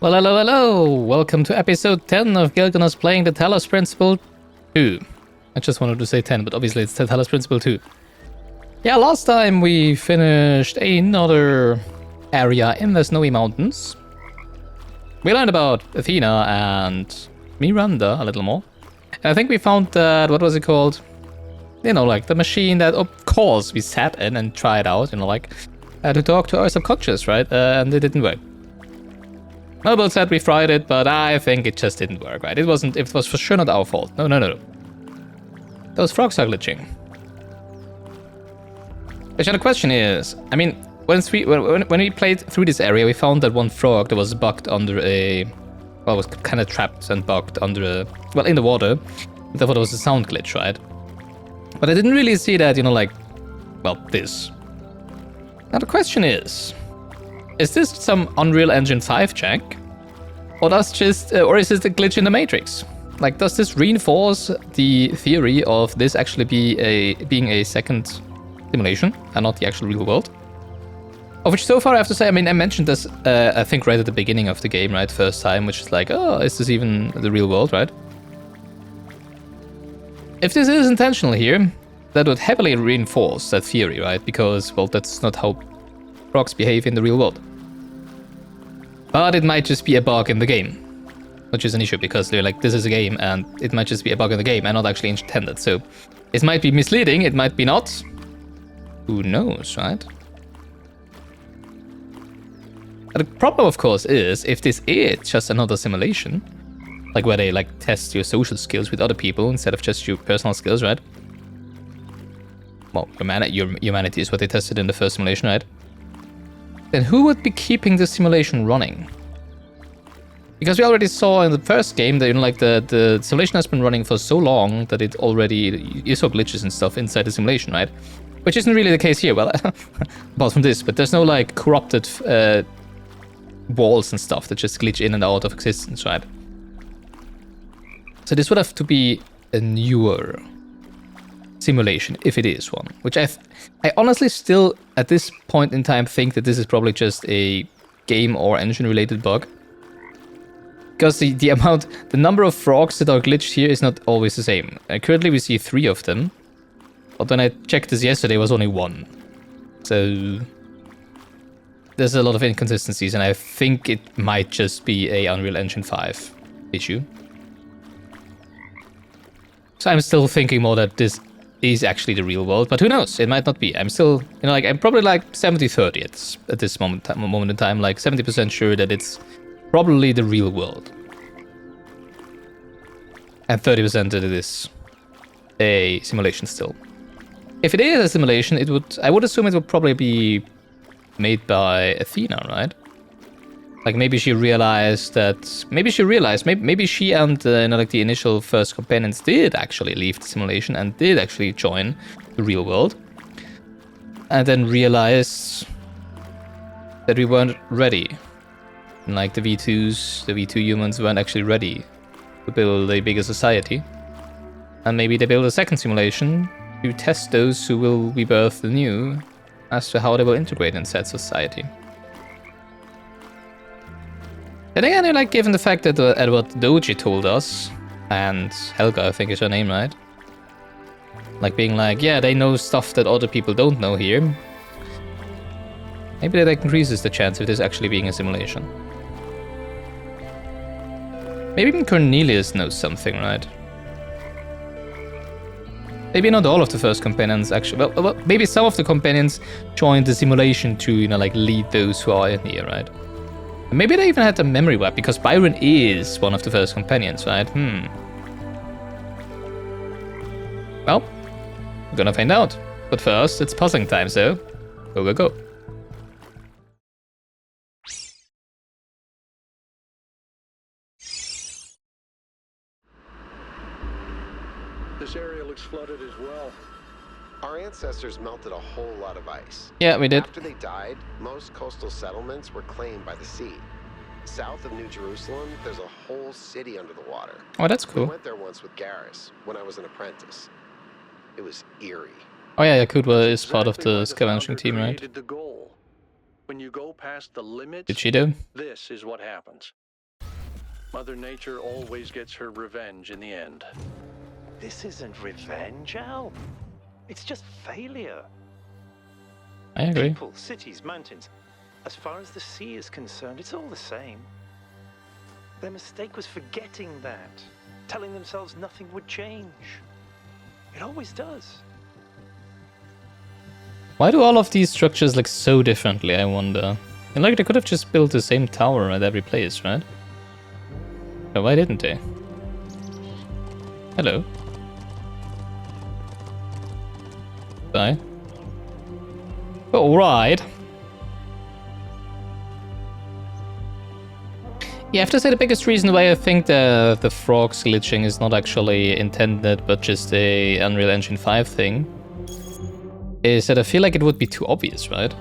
Well, hello, hello! Welcome to episode 10 of Gilgamesh playing the Talos Principle 2. I just wanted to say 10, but obviously it's the Talos Principle 2. Yeah, last time we finished another area in the Snowy Mountains. We learned about Athena and Miranda a little more. And I think we found that, what was it called? You know, like the machine that, of course, we sat in and tried out, you know, like to talk to our subconscious, right? And it didn't work. Noble said we tried it, but I think it just didn't work, right? It was for sure not our fault. No. Those frogs are glitching. Which the question is, I mean, when we played through this area, we found that one frog that was bugged under a, well, was kind of trapped and bugged under a, well, in the water. Therefore, there was a sound glitch, right? But I didn't really see that, you know, like, well, this. Now the question is this some Unreal Engine 5 check? Or is this a glitch in the Matrix? Like, does this reinforce the theory of this actually being a second simulation and not the actual real world? Of which so far I have to say, I mean, I mentioned this, I think right at the beginning of the game, right? First time, which is like, oh, is this even the real world, right? If this is intentional here, that would heavily reinforce that theory, right? Because, well, that's not how frogs behave in the real world. But it might just be a bug in the game, which is an issue because they're like, this is a game and it might just be a bug in the game and not actually intended. So it might be misleading, it might be not. Who knows, right? But the problem, of course, is if this is just another simulation, like where they like test your social skills with other people instead of just your personal skills, right? Well, your humanity is what they tested in the first simulation, right? Then who would be keeping the simulation running? Because we already saw in the first game that, you know, like the simulation has been running for so long that it already, you saw glitches and stuff inside the simulation, right? Which isn't really the case here, well, apart from this, but there's no like corrupted walls and stuff that just glitch in and out of existence, right? So this would have to be a newer simulation, if it is one, which I honestly still at this point in time think that this is probably just a game or engine related bug, because the number of frogs that are glitched here is not always the same. Currently we see 3 of them, but when I checked this yesterday it was only 1, so there's a lot of inconsistencies, and I think it might just be a Unreal Engine 5 issue. So I'm still thinking more that this is actually the real world, but who knows? It might not be. I'm still, you know, like, I'm probably like 70-30 at this moment in time, like 70% sure that it's probably the real world, and 30% that it is a simulation still. If it is a simulation, I would assume it would probably be made by Athena, right? Like maybe she realized, maybe she and you know, like the initial first companions did actually leave the simulation and did actually join the real world, and then realized that we weren't ready. And like the V2 humans weren't actually ready to build a bigger society. And maybe they build a second simulation to test those who will be birthed anew as to how they will integrate in said society. And again, like, given the fact that what Doji told us, and Helga, I think is her name, right? Like being like, yeah, they know stuff that other people don't know here. Maybe that increases the chance of this actually being a simulation. Maybe even Cornelius knows something, right? Maybe not all of the first companions actually, well, maybe some of the companions joined the simulation to, you know, like lead those who are in here, right? Maybe they even had a memory wipe, because Byron is one of the first companions, right? Well, we're gonna find out. But first, it's puzzling time, so go. This area looks flooded as well. Our ancestors melted a whole lot of ice. Yeah, we did. After they died, most coastal settlements were claimed by the sea. South of New Jerusalem, there's a whole city under the water. Oh, that's cool. I went there once with Garrus when I was an apprentice. It was eerie. Oh yeah, Yakutwa is part of the scavenging team, right? The goal. When you go past the limits, Did she do? This is what happens. Mother Nature always gets her revenge in the end. This isn't revenge, Al. It's just failure. I agree. People, cities, mountains. As far as the sea is concerned, it's all the same. Their mistake was forgetting that, telling themselves nothing would change. It always does. Why do all of these structures look so differently, I wonder? And like, they could have just built the same tower at every place, right? But why didn't they? Hello. Bye. Alright. Yeah, I have to say the biggest reason why I think the frogs glitching is not actually intended, but just a Unreal Engine 5 thing, is that I feel like it would be too obvious, right?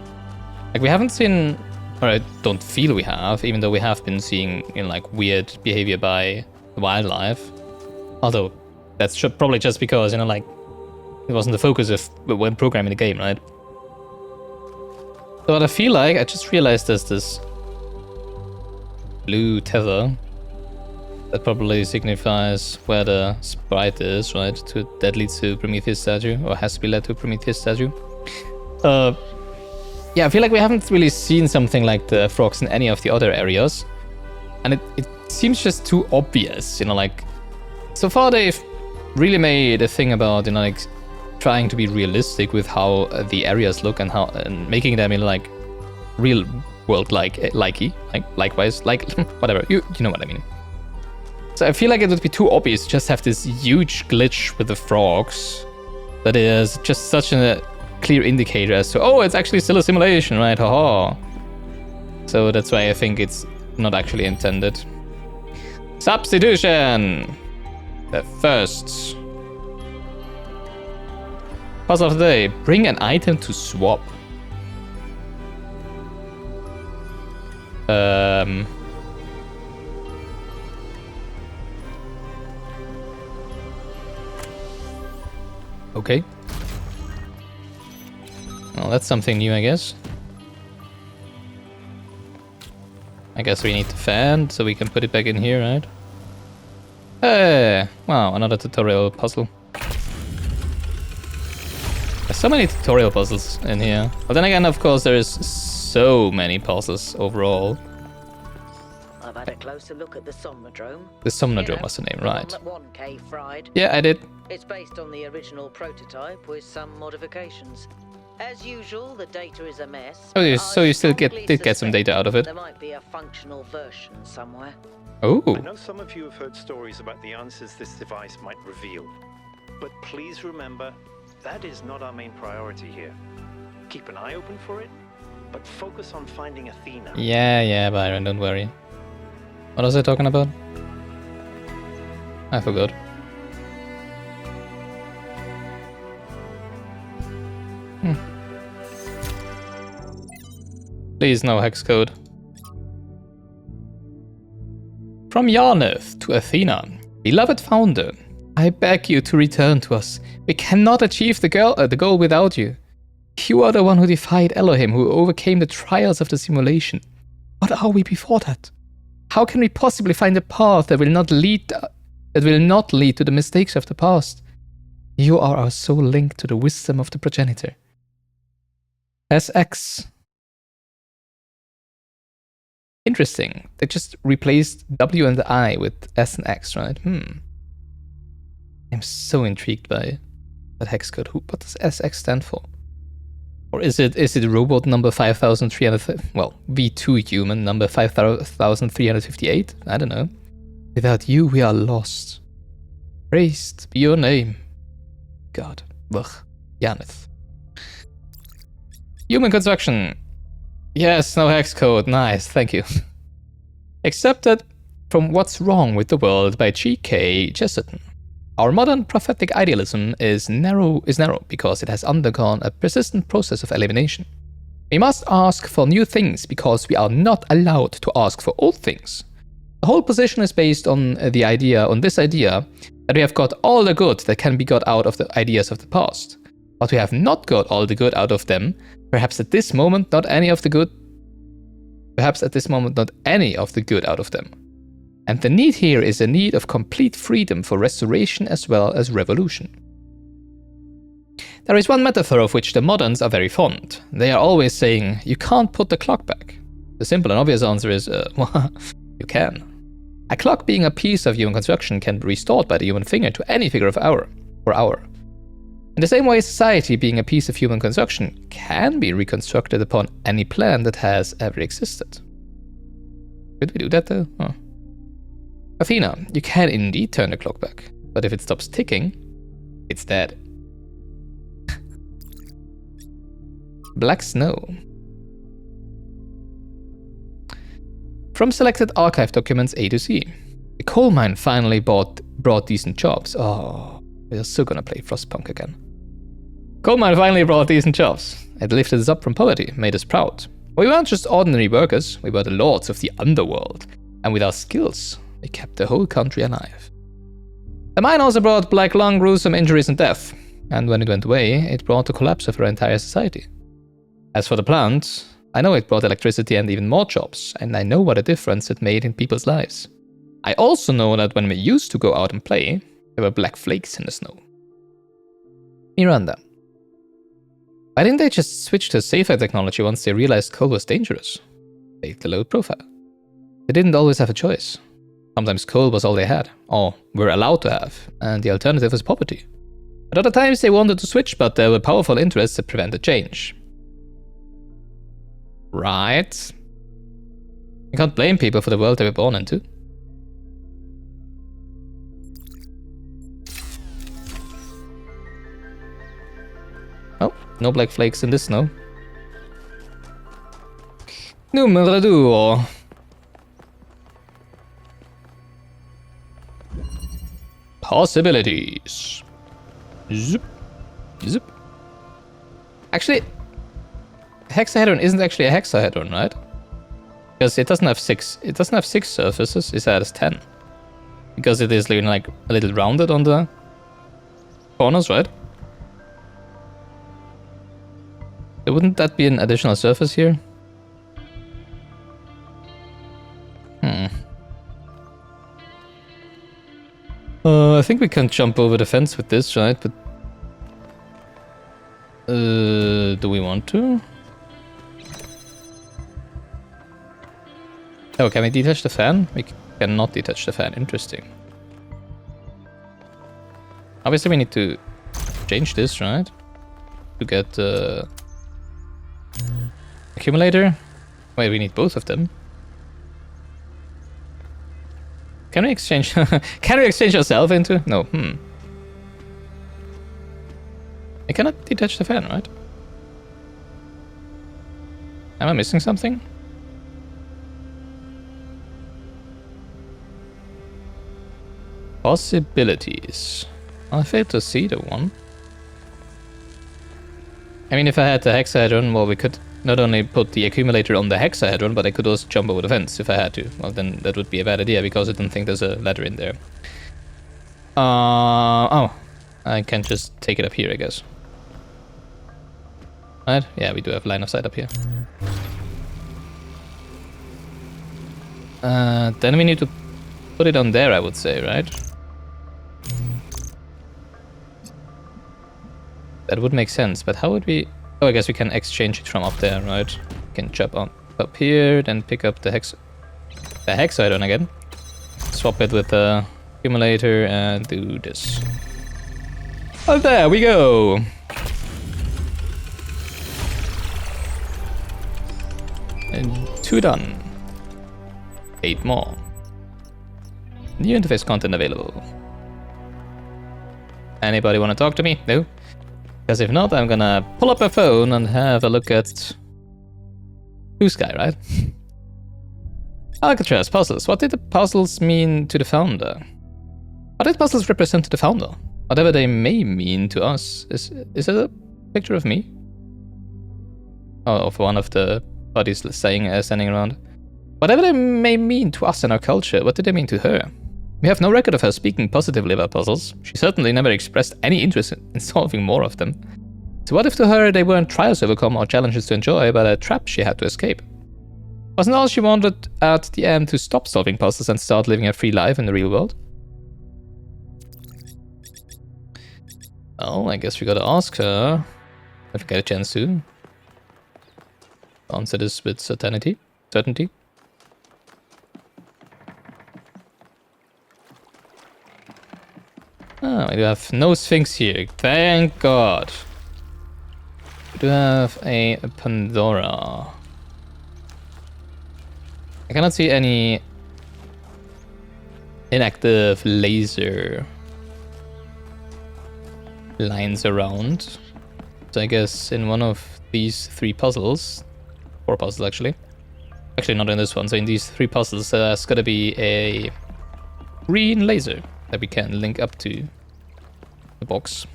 Like, we haven't seen, or I don't feel we have, even though we have been seeing, you know, like, weird behavior by the wildlife. Although, that's probably just because, you know, like, it wasn't the focus of when programming the game, right? So what I feel like, I just realized there's this blue tether that probably signifies where the sprite is, right? That leads to Prometheus statue, or has to be led to Prometheus statue. Yeah, I feel like we haven't really seen something like the frogs in any of the other areas, and it seems just too obvious, you know, like, so far they've really made a thing about, you know, like, trying to be realistic with how the areas look and how, and making them in, like, real world likewise, whatever, you know what I mean. So I feel like it would be too obvious to just have this huge glitch with the frogs that is just such a clear indicator as to, oh, it's actually still a simulation, right? Haha. So that's why I think it's not actually intended. Substitution! The first puzzle of the day. Bring an item to swap. Okay. Well, that's something new, I guess. I guess we need the fan, so we can put it back in here, right? Hey! Wow, another tutorial puzzle. There's so many tutorial puzzles in here. But then again, of course, there's so many puzzles overall. I've had a closer look at the Somnodrome. The Somnodrome was the name, right? The one that 1K fried. Yeah, I did. It's based on the original prototype with some modifications. As usual, the data is a mess. Oh, so you still did get some data out of it. There might be a functional version somewhere. Oh. I know some of you have heard stories about the answers this device might reveal. But please remember, that is not our main priority here. Keep an eye open for it, but focus on finding Athena. Yeah, Byron, don't worry. What was I talking about? I forgot. Please, no hex code. From Yarneth to Athena. Beloved founder, I beg you to return to us. We cannot achieve the goal without you. You are the one who defied Elohim, who overcame the trials of the simulation. What are we before that? How can we possibly find a path that will not lead to the mistakes of the past? You are our soul link to the wisdom of the progenitor. SX. Interesting. They just replaced W and the I with S and X, right? I'm so intrigued by that hex code. What does SX stand for? Or is it robot number 5300? Well, V2 human number 5358? I don't know. Without you, we are lost. Praised be your name. God. Ugh. Yaneth. Human construction. Yes, no hex code. Nice, thank you. Accepted from What's Wrong with the World by G.K. Chesterton. Our modern prophetic idealism is narrow because it has undergone a persistent process of elimination. We must ask for new things because we are not allowed to ask for old things. The whole position is based on this idea that we have got all the good that can be got out of the ideas of the past. But we have not got all the good out of them. Perhaps at this moment, not any of the good out of them. And the need here is a need of complete freedom for restoration as well as revolution. There is one metaphor of which the moderns are very fond. They are always saying, you can't put the clock back. The simple and obvious answer is, well, you can. A clock being a piece of human construction can be restored by the human finger to any figure of hour. In the same way, society being a piece of human construction can be reconstructed upon any plan that has ever existed. Could we do that though? Oh. Athena, you can indeed turn the clock back, but if it stops ticking, it's dead. Black snow. From selected archive documents A to C. The coal mine finally brought decent jobs. Oh, we're still gonna play Frostpunk again. Coal mine finally brought decent jobs. It lifted us up from poverty, made us proud. We weren't just ordinary workers, we were the lords of the underworld. And with our skills, we kept the whole country alive. The mine also brought black lung, gruesome injuries and death. And when it went away, it brought the collapse of our entire society. As for the plant, I know it brought electricity and even more jobs, and I know what a difference it made in people's lives. I also know that when we used to go out and play, there were black flakes in the snow. Miranda. Why didn't they just switch to safer technology once they realized coal was dangerous? Take the load profile. They didn't always have a choice. Sometimes coal was all they had, or were allowed to have, and the alternative was poverty. At other times they wanted to switch, but there were powerful interests that prevented change. Right. You can't blame people for the world they were born into. Oh, no black flakes in this snow. Numero 2. Possibilities. Zip. Zip. Actually, hexahedron isn't actually a hexahedron, right? Because it doesn't have 6. It doesn't have 6 surfaces. It has 10. Because it is like a little rounded on the corners, right? So wouldn't that be an additional surface here? I think we can jump over the fence with this, right? But do we want to? Oh, can we detach the fan? We cannot detach the fan. Interesting. Obviously, we need to change this, right? To get the accumulator. Wait, we need both of them. Can we exchange? Can we exchange ourselves into? No. I cannot detach the fan, right? Am I missing something? Possibilities. I failed to see the one. I mean, if I had the hexahedron, well, we could not only put the accumulator on the hexahedron, but I could also jump over the fence if I had to. Well, then that would be a bad idea because I don't think there's a ladder in there. Oh, I can just take it up here, I guess. Right? Yeah, we do have line of sight up here. Then we need to put it on there, I would say, right? That would make sense, but how would we... Oh, I guess we can exchange it from up there, right? We can jump on up here, then pick up the hexahedron again. Swap it with the accumulator and do this. Oh, there we go! And 2 done. 8 more. New interface content available. Anybody want to talk to me? No? Because if not, I'm gonna pull up my phone and have a look at Blue Sky, right? Alcatraz puzzles. What did the puzzles mean to the founder? What did puzzles represent to the founder? Whatever they may mean to us. Is it a picture of me? Oh, of one of the bodies standing around. Whatever they may mean to us and our culture, what did they mean to her? We have no record of her speaking positively about puzzles. She certainly never expressed any interest in solving more of them. So what if to her they weren't trials to overcome or challenges to enjoy, but a trap she had to escape? Wasn't all she wanted at the end to stop solving puzzles and start living a free life in the real world? Oh, I guess we gotta ask her if we get a chance to. Answer this with certainty. Oh, we do have no Sphinx here. Thank God. We do have a Pandora. I cannot see any inactive laser lines around. So I guess in one of these 3 puzzles, 4 puzzles actually. Actually not in this one, so in these 3 puzzles there's gotta be a green laser that we can link up to the box.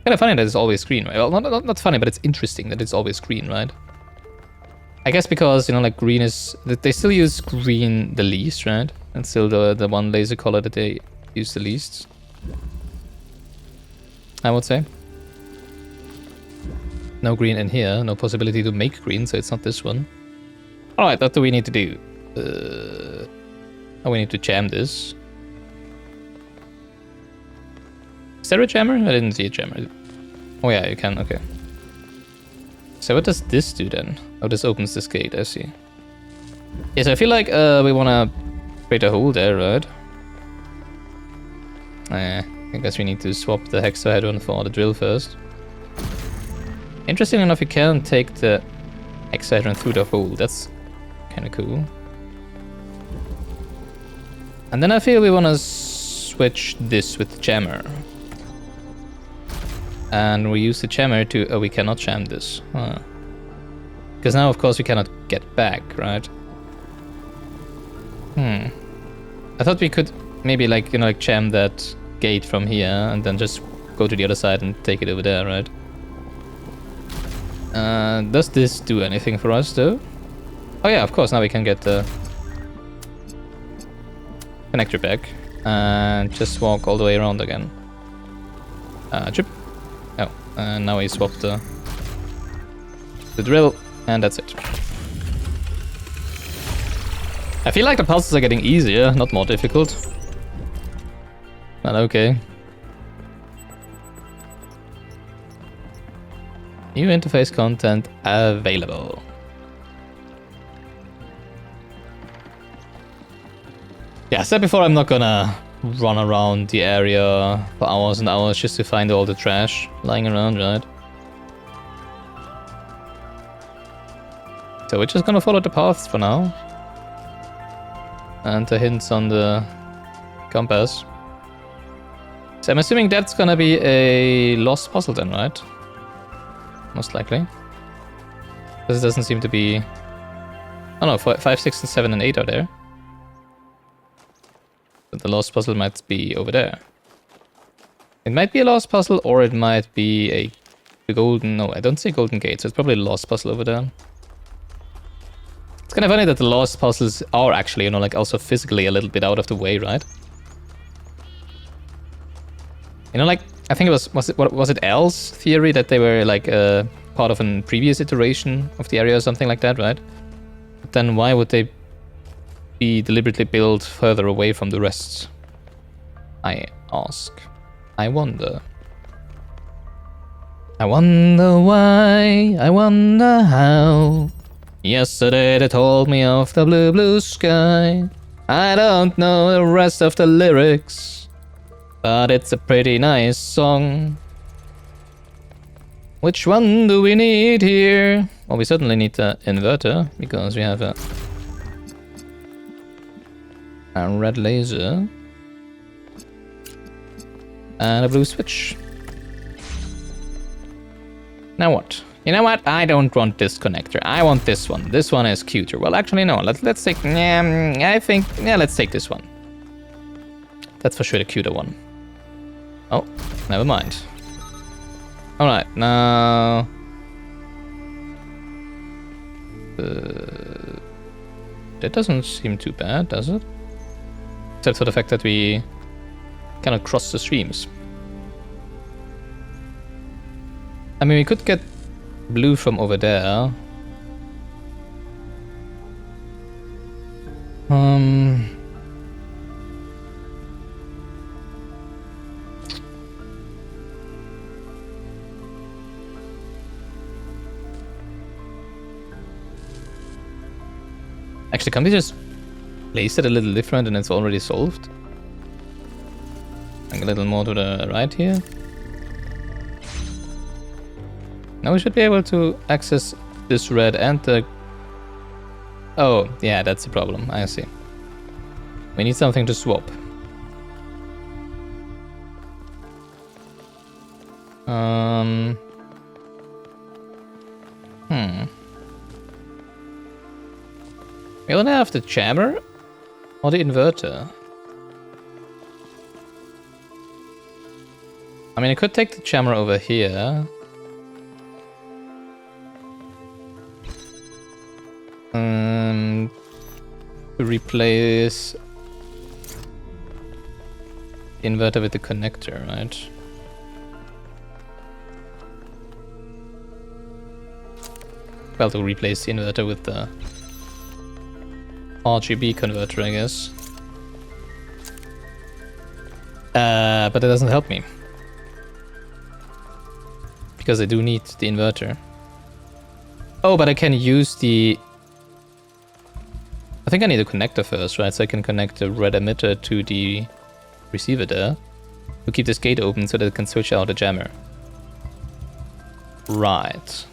Kind of funny that it's always green, right? Well, not funny, but it's interesting that it's always green, right? I guess because, you know, like green is... They still use green the least, right? And still the one laser color that they use the least, I would say. No green in here, no possibility to make green, so it's not this one. Alright, what do we need to do? Oh, we need to jam this. Is there a jammer? I didn't see a jammer. Oh yeah, you can, okay. So what does this do then? Oh, this opens this gate, I see. Yes, I feel like we wanna create a hole there, right? I guess we need to swap the hexahedron for the drill first. Interesting enough, you can take the hexahedron through the hole. That's kind of cool. And then I feel we want to switch this with the jammer. And we use the jammer to... Oh, we cannot jam this. Huh. Because now, of course, we cannot get back, right? I thought we could maybe, like, you know, like jam that gate from here and then just go to the other side and take it over there, right? Does this do anything for us, though? Oh yeah, of course, now we can get the connector back and just walk all the way around again. Chip. Oh, and now we swap the drill, and that's it. I feel like the puzzles are getting easier, not more difficult. But okay. New interface content available. Yeah, I said before I'm not gonna run around the area for hours and hours just to find all the trash lying around, right? So we're just gonna follow the paths for now. And the hints on the compass. So I'm assuming that's gonna be a lost puzzle then, right? Most likely. Because it doesn't seem to be... Oh no, 5, 6, and 7, and 8 are there. But the lost puzzle might be over there. It might be a lost puzzle, or it might be a golden... No, I don't see golden gate, so it's probably a lost puzzle over there. It's kind of funny that the lost puzzles are actually, you know, like also physically a little bit out of the way, right? You know, like, I think it was it L's theory that they were like part of a previous iteration of the area or something like that, right? But then why would they be deliberately built further away from the rest? I ask. I wonder. I wonder why, I wonder how. Yesterday they told me of the blue, blue sky. I don't know the rest of the lyrics, but it's a pretty nice song. Which one do we need here? Well, we certainly need the inverter, because we have a red laser and a blue switch. Now what? You know what? I don't want this connector. I want this one. This one is cuter. Well, actually, no. Let's take... I think... Yeah, let's take this one. That's for sure the cuter one. Oh, never mind. Alright, now... That doesn't seem too bad, does it? Except for the fact that we cannot cross the streams. I mean, we could get blue from over there. Actually, can't we just place it a little different and it's already solved? Like a little more to the right here. Now we should be able to access this red and the... Oh, yeah, that's the problem. I see. We need something to swap. We don't have the jammer or the inverter. I mean, I could take the jammer over here. To replace the inverter with the connector, right? Well, to replace the inverter with the RGB converter, I guess. But it doesn't help me. Because I do need the inverter. Oh, but I can use the... I think I need a connector first, right? So I can connect the red emitter to the receiver there. To keep this gate open so that it can switch out the jammer. Right.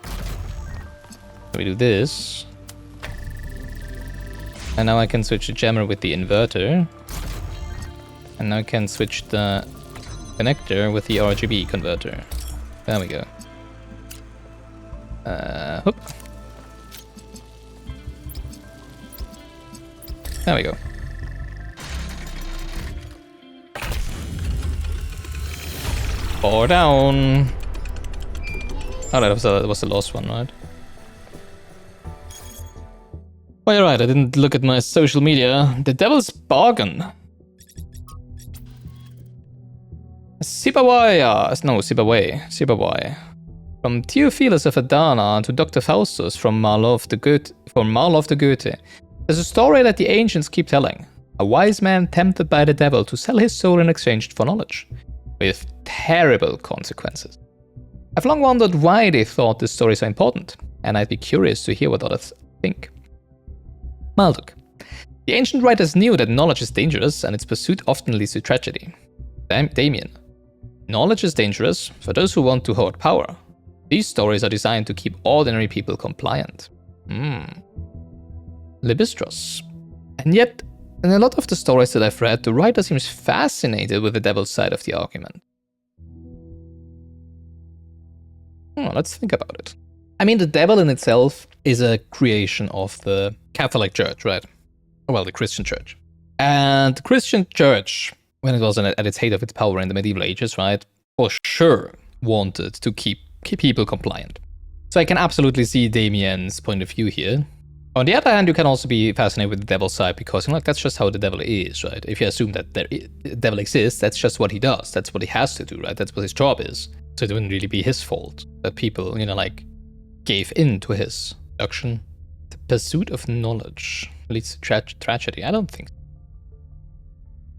So we do this. And now I can switch the jammer with the inverter. And now I can switch the connector with the RGB converter. There we go. Hook. There we go. Four down. Oh, that was the last one, right? Oh, you're right, I didn't look at my social media. The Devil's Bargain. Sibawaya. No, Sibawai. From Theophilus of Adana to Dr. Faustus from Marlow the Goethe. There's a story that the ancients keep telling. A wise man tempted by the devil to sell his soul in exchange for knowledge. With terrible consequences. I've long wondered why they thought this story so important, and I'd be curious to hear what others think. Marduk. The ancient writers knew that knowledge is dangerous, and its pursuit often leads to tragedy. Damien. Knowledge is dangerous for those who want to hoard power. These stories are designed to keep ordinary people compliant. Libistros. And yet, in a lot of the stories that I've read, the writer seems fascinated with the devil's side of the argument. Let's think about it. I mean, the devil in itself is a creation of the Catholic Church, right? Well, the Christian Church. And the Christian Church, when it was at its height of its power in the medieval ages, right, for sure wanted to keep people compliant. So I can absolutely see Damien's point of view here. On the other hand, you can also be fascinated with the devil's side because, you know, that's just how the devil is, right? If you assume that the devil exists, that's just what he does. That's what he has to do, right? That's what his job is. So it wouldn't really be his fault that people, you know, like, gave in to his seduction. The pursuit of knowledge leads to tragedy. I don't think so.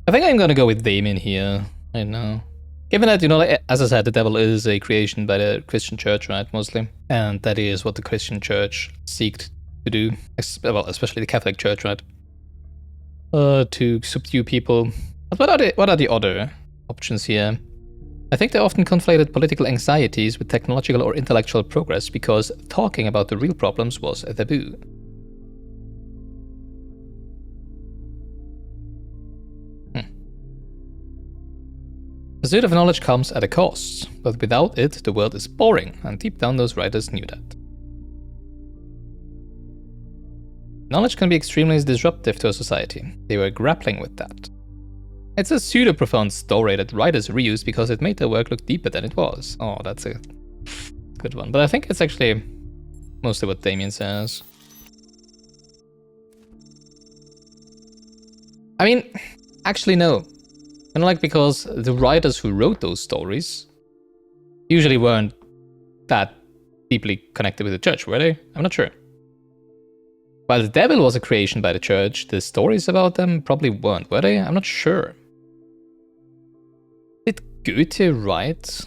I think I'm gonna go with Damien here, right now. Given that, you know, like, as I said, the devil is a creation by the Christian Church, right, mostly. And that is what the Christian Church seeked to do, well, especially the Catholic Church, right? To subdue people. But what are the other options here? I think they often conflated political anxieties with technological or intellectual progress because talking about the real problems was a taboo. Pursuit of knowledge comes at a cost, but without it, the world is boring, and deep down those writers knew that. Knowledge can be extremely disruptive to a society. They were grappling with that. It's a pseudo-profound story that writers reused because it made their work look deeper than it was. Oh, that's a good one. But I think it's actually mostly what Damien says. I mean, actually no. And like, because the writers who wrote those stories usually weren't that deeply connected with the church, were they? I'm not sure. While the devil was a creation by the church, the stories about them probably weren't, were they? I'm not sure. Did Goethe write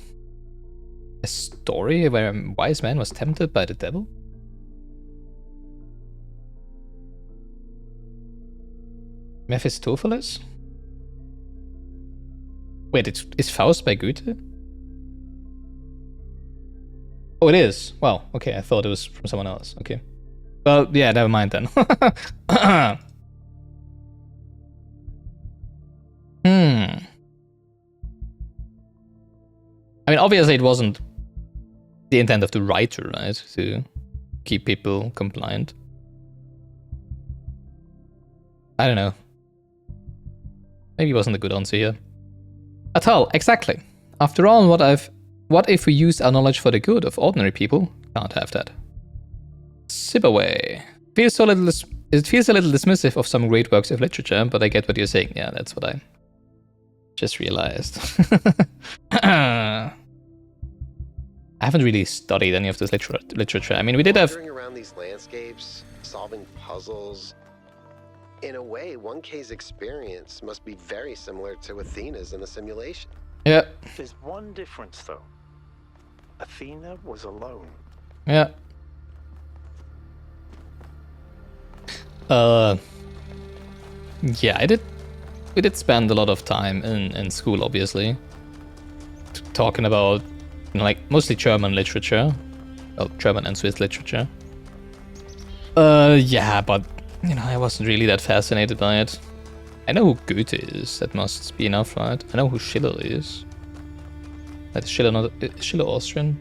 a story where a wise man was tempted by the devil? Mephistopheles? Wait, is Faust by Goethe? Oh, it is. Wow, okay, I thought it was from someone else. Okay. Well, yeah, never mind then. I mean, obviously it wasn't the intent of the writer, right? To keep people compliant. I don't know. Maybe it wasn't a good answer here. At all, exactly. After all, what if we used our knowledge for the good of ordinary people? Can't have that. Sibaway. It feels a little dismissive of some great works of literature, but I get what you're saying. Yeah, that's what I just realized. I haven't really studied any of this literature. I mean, we did have... Wandering around these landscapes, solving puzzles. In a way, 1K's experience must be very similar to Athena's in a simulation. Yeah. There's one difference, though. Athena was alone. Yeah. Yeah, we did spend a lot of time in school, obviously, talking about, you know, like, mostly German literature. Well, German and Swiss literature. Yeah, but, you know, I wasn't really that fascinated by it. I know who Goethe is, that must be enough, right? I know who Schiller is. Is Schiller Austrian?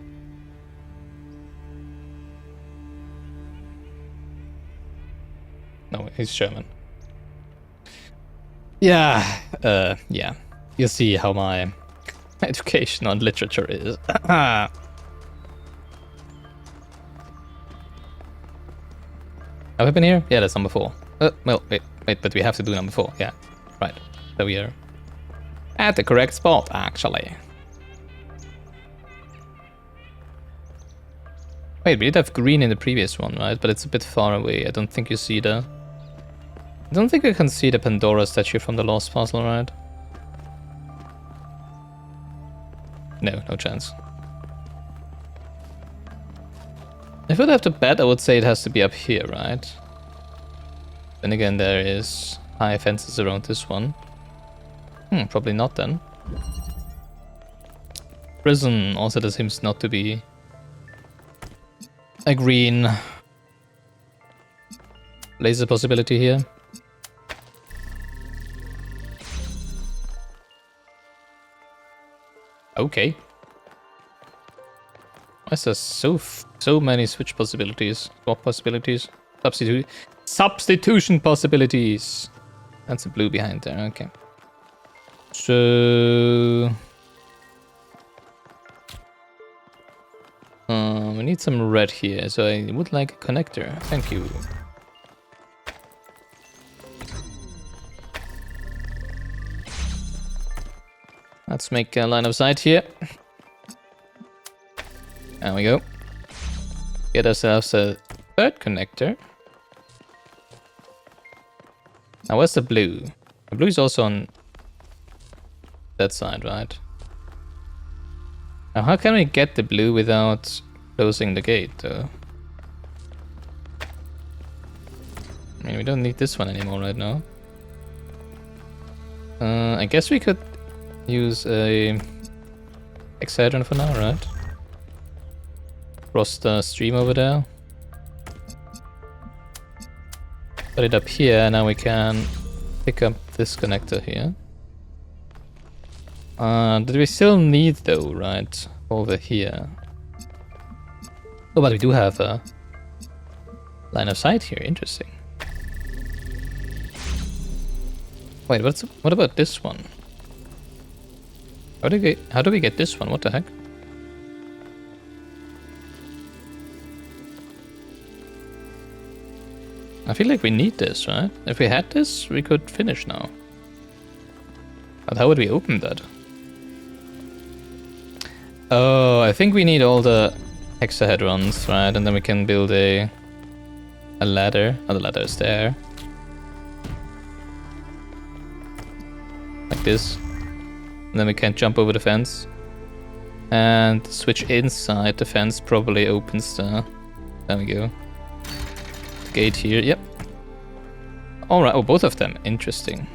No, he's German. Yeah, yeah. You see how my education on literature is. Have I been here? Yeah, that's number 4. Well, wait, but we have to do number 4. Yeah, right. So we are at the correct spot, actually. Wait, we did have green in the previous one, right? But it's a bit far away. I don't think you see the... I don't think we can see the Pandora statue from the Lost Puzzle, right? No, no chance. If I'd have to bet, I would say it has to be up here, right? Then again, there is high fences around this one. Probably not then. Prison, also there seems not to be a green laser possibility here. Okay. Why is there so many switch possibilities, swap possibilities, substitution possibilities? That's a blue behind there. Okay. So we need some red here. So I would like a connector. Thank you. Let's make a line of sight here. There we go. Get ourselves a third connector. Now where's the blue? The blue is also on that side, right? Now how can we get the blue without closing the gate, though? I mean, we don't need this one anymore right now. I guess we could use a hexahedron for now, right? Cross the stream over there. Put it up here, now we can pick up this connector here. Did we still need though, right? Over here. Oh, but we do have a line of sight here, interesting. Wait, what about this one? How do we get this one? What the heck? I feel like we need this, right? If we had this, we could finish now. But how would we open that? Oh, I think we need all the hexahedrons, right? And then we can build a a ladder. Oh, the ladder is there. Like this. And then we can jump over the fence. And switch inside the fence probably opens the... There we go. Gate here, yep. Alright, oh, both of them. Interesting.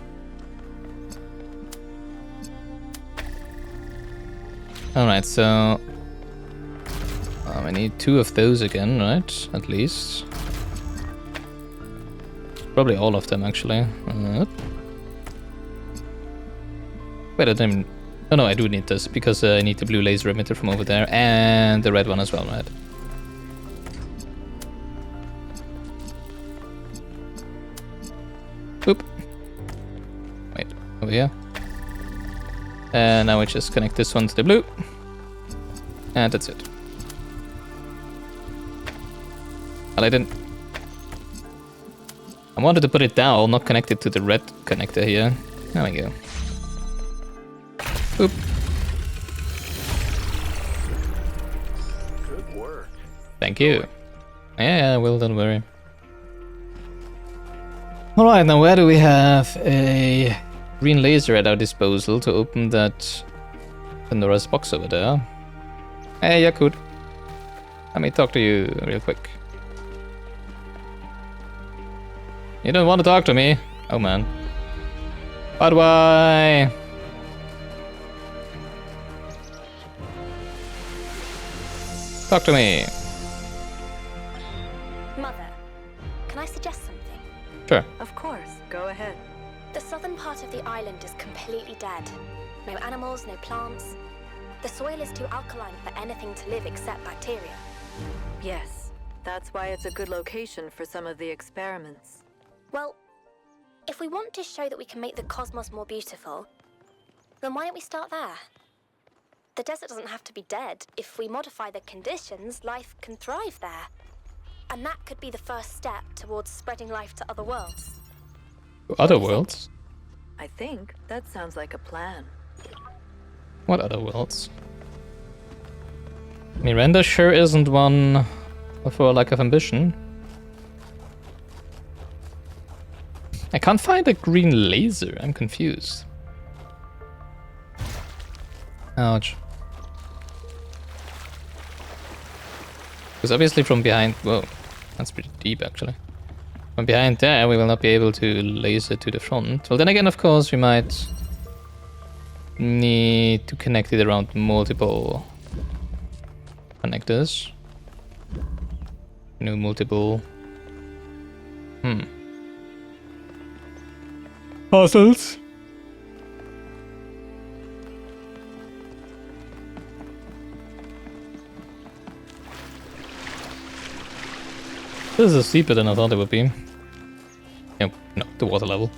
Alright, so... I need 2 of those again, right? At least. Probably all of them, actually. Wait, I didn't... Oh no, I do need this, because I need the blue laser emitter from over there, and the red one as well, right? Oop. Wait, over here. And now we just connect this one to the blue. And that's it. Well, I didn't... I wanted to put it down, not connect it to the red connector here. There we go. Oop. Good work. Thank you. Yeah, well, don't worry. Alright, now where do we have a green laser at our disposal to open that Pandora's box over there? Hey, Yakut. Let me talk to you real quick. You don't want to talk to me? Oh man. But why? Talk to me. Mother, can I suggest something? Sure. Of course, go ahead. The southern part of the island is completely dead. No animals, no plants. The soil is too alkaline for anything to live except bacteria. Yes, that's why it's a good location for some of the experiments. Well, if we want to show that we can make the cosmos more beautiful, then why don't we start there? The desert doesn't have to be dead. If we modify the conditions, life can thrive there. And that could be the first step towards spreading life to other worlds. Other worlds? I think that sounds like a plan. What other worlds? Miranda sure isn't one for a lack of ambition. I can't find a green laser. I'm confused. Ouch. Because obviously from behind... Whoa, that's pretty deep actually. From behind there we will not be able to laser to the front. Well then again, of course, we might need to connect it around multiple connectors. You know, multiple... puzzles. This is steeper than I thought it would be. Yep, no, the water level.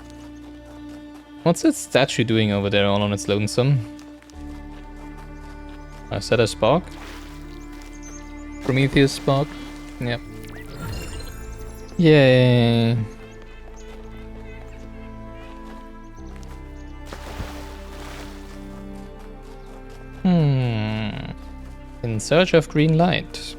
What's that statue doing over there all on its lonesome? Is that a spark? Prometheus spark? Yep. Yay. In search of green light.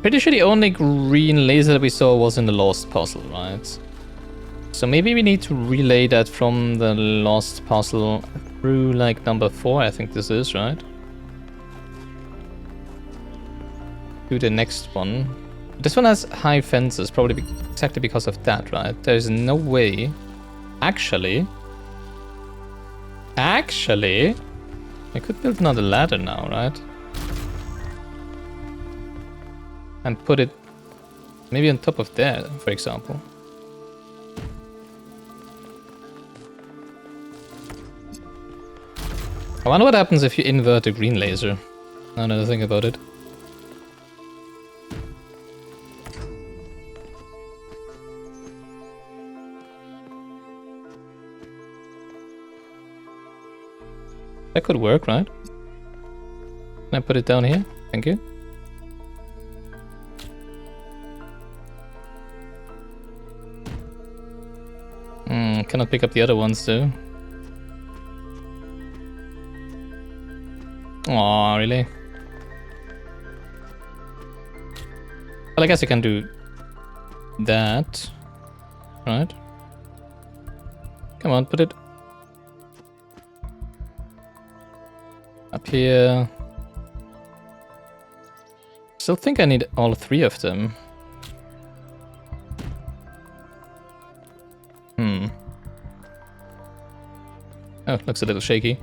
Pretty sure the only green laser that we saw was in the lost puzzle, right? So maybe we need to relay that from the lost puzzle through like number 4, I think this is, right? To the next one. This one has high fences, probably exactly because of that, right? There's no way... Actually... I could build another ladder now, right? And put it maybe on top of there, for example. I wonder what happens if you invert the green laser. Now that I think about it. That could work, right? Can I put it down here? Thank you. Cannot pick up the other ones though. Aw, really? Well, I guess I can do that. Right? Come on, put it up here. Still think I need all 3 of them. Oh, looks a little shaky.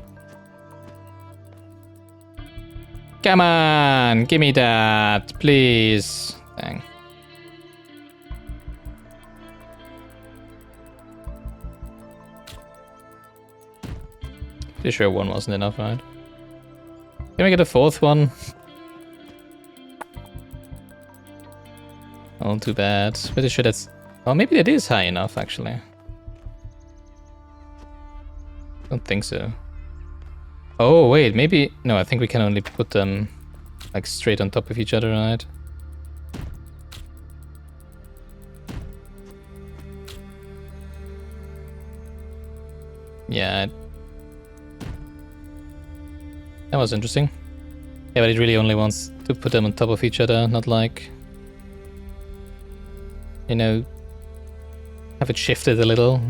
Come on, give me that, please. Dang. Pretty sure 1 wasn't enough, right? Can we get a 4th one? Oh, too bad. Pretty sure that's... Oh, maybe that is high enough, actually. Don't think so. Oh, wait, maybe... No, I think we can only put them, like, straight on top of each other, right? Yeah. That was interesting. Yeah, but it really only wants to put them on top of each other, not like... You know... Have it shifted a little,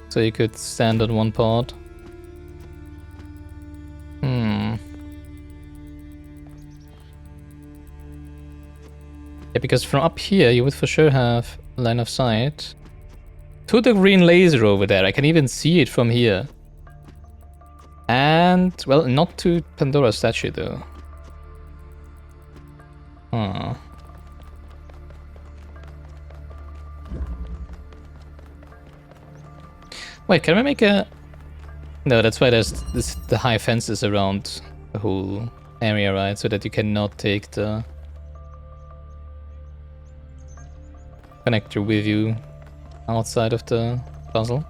so you could stand on one part. Yeah, because from up here you would for sure have line of sight to the green laser over there. I can even see it from here. And, well, not to Pandora's statue though. Huh. Wait, can we make a... No, that's why there's the high fences around the whole area, right? So that you cannot take the connector with you outside of the puzzle.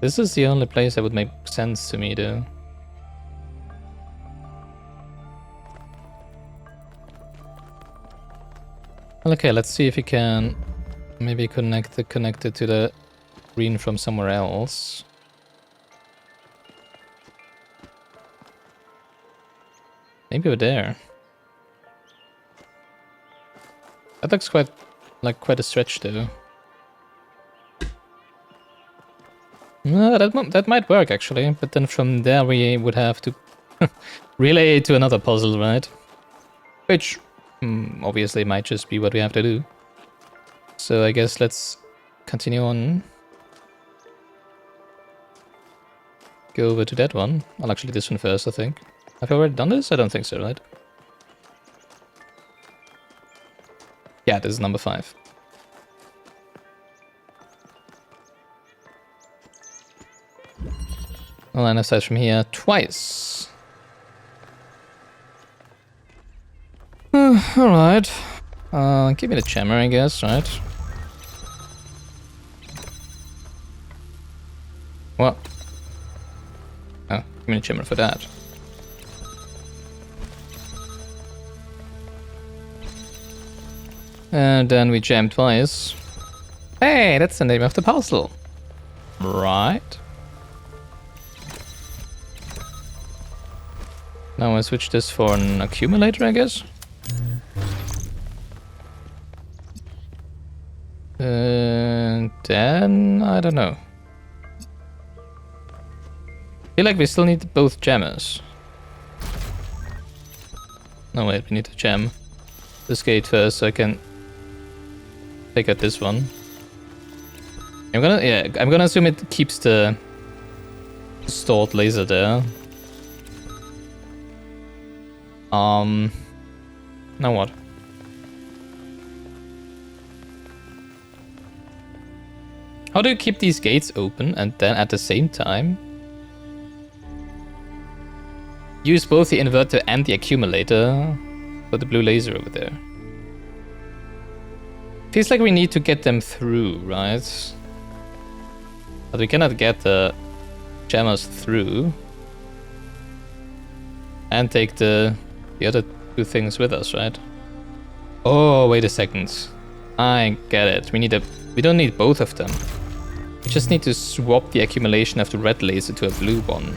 This is the only place that would make sense to me, though. Well, okay, let's see if we can maybe connect the connector to the green from somewhere else. Maybe over there. That looks quite a stretch, though. No, that might work actually, but then from there we would have to relay it to another puzzle, right? Which obviously might just be what we have to do. So I guess let's continue on. Go over to that one. Well, actually this one first, I think. Have I already done this? I don't think so, right? Yeah, this is number 5. Well, line of sight from here twice. Alright. Give me the jammer, I guess, right? What? Oh, give me the jammer for that. And then we jam twice. Hey, that's the name of the puzzle. Right. Now I switch this for an accumulator, I guess. And then I don't know. I feel like we still need both jammers. No, wait, we need to jam this gate first so I can take out this one. I'm gonna assume it keeps the stored laser there. Now what? How do you keep these gates open and then at the same time use both the inverter and the accumulator for the blue laser over there? Feels like we need to get them through, right? But we cannot get the jammers through and take the other two things with us, right? Oh, wait a second. I get it. We don't need both of them. We just need to swap the accumulation of the red laser to a blue one.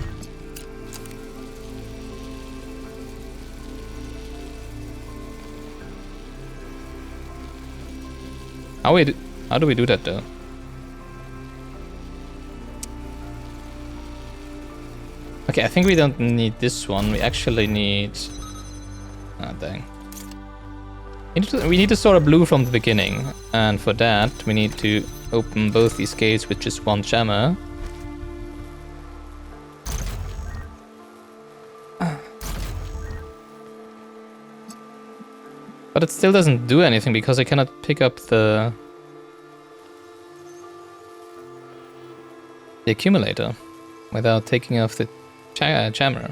How do we do that though? Okay, I think we don't need this one. We actually need... Ah, dang. We need to store a blue from the beginning. And for that, we need to open both these gates with just one jammer. But it still doesn't do anything because I cannot pick up the accumulator without taking off the jammer.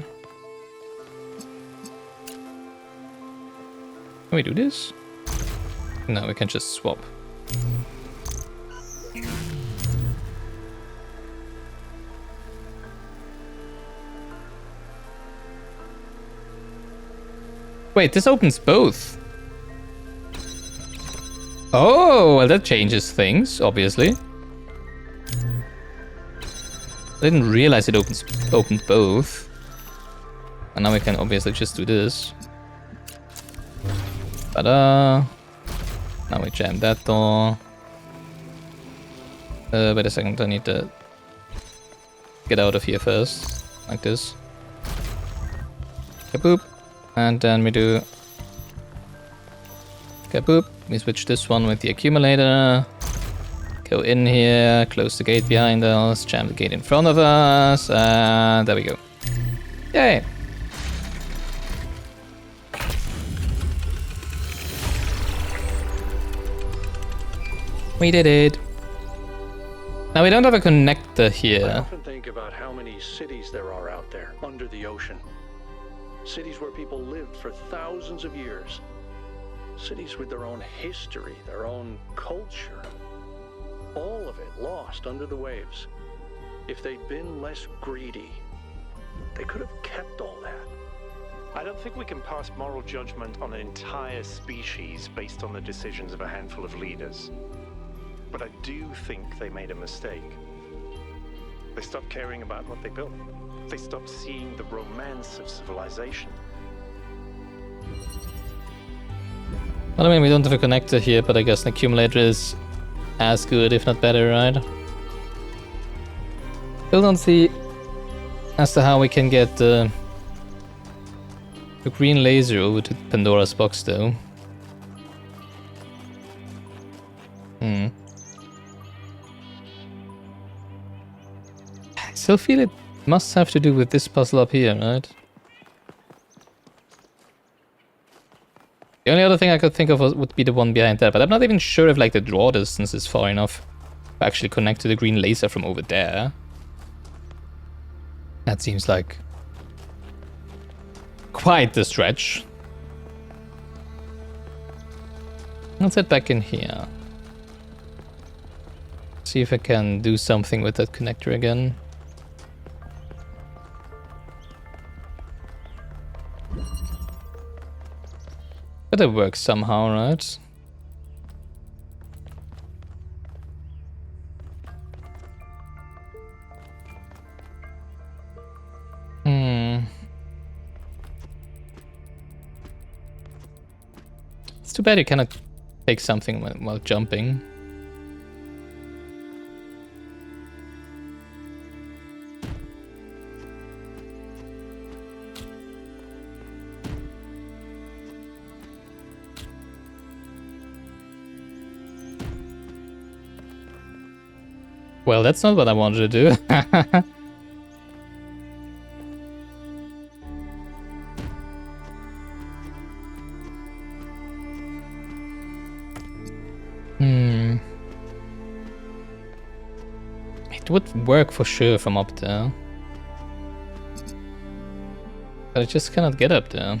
Can we do this? No, we can just swap. Wait, this opens both. Oh, well that changes things, obviously. I didn't realize it opened both. And now we can obviously just do this. Ta-da! Now we jam that door. Wait a second, I need to get out of here first. Like this. Kaboop. And then we do... Kaboop. We switch this one with the accumulator. Go in here, close the gate behind us, jam the gate in front of us, and there we go. Yay! We did it. Now we don't have a connector I here. often think about how many cities there are out there under the ocean. Cities where people lived for thousands of years. Cities with their own history, their own culture. All of it lost under the waves. If they'd been less greedy, they could have kept all that. I don't think we can pass moral judgment on an entire species based on the decisions of a handful of leaders. But I do think they made a mistake. They stopped caring about what they built. They stopped seeing the romance of civilization. Well, I mean, we don't have a connector here, but I guess an accumulator is as good, if not better, right? Still don't see as to how we can get the green laser over to Pandora's box, though. I still feel it must have to do with this puzzle up here, right? The only other thing I could think of would be the one behind that, but I'm not even sure if like the draw distance is far enough to actually connect to the green laser from over there. That seems like quite the stretch. Let's head back in here. See if I can do something with that connector again. Better work somehow, right? It's too bad you cannot take something while jumping. Well, that's not what I wanted to do. It would work for sure from up there. But I just cannot get up there.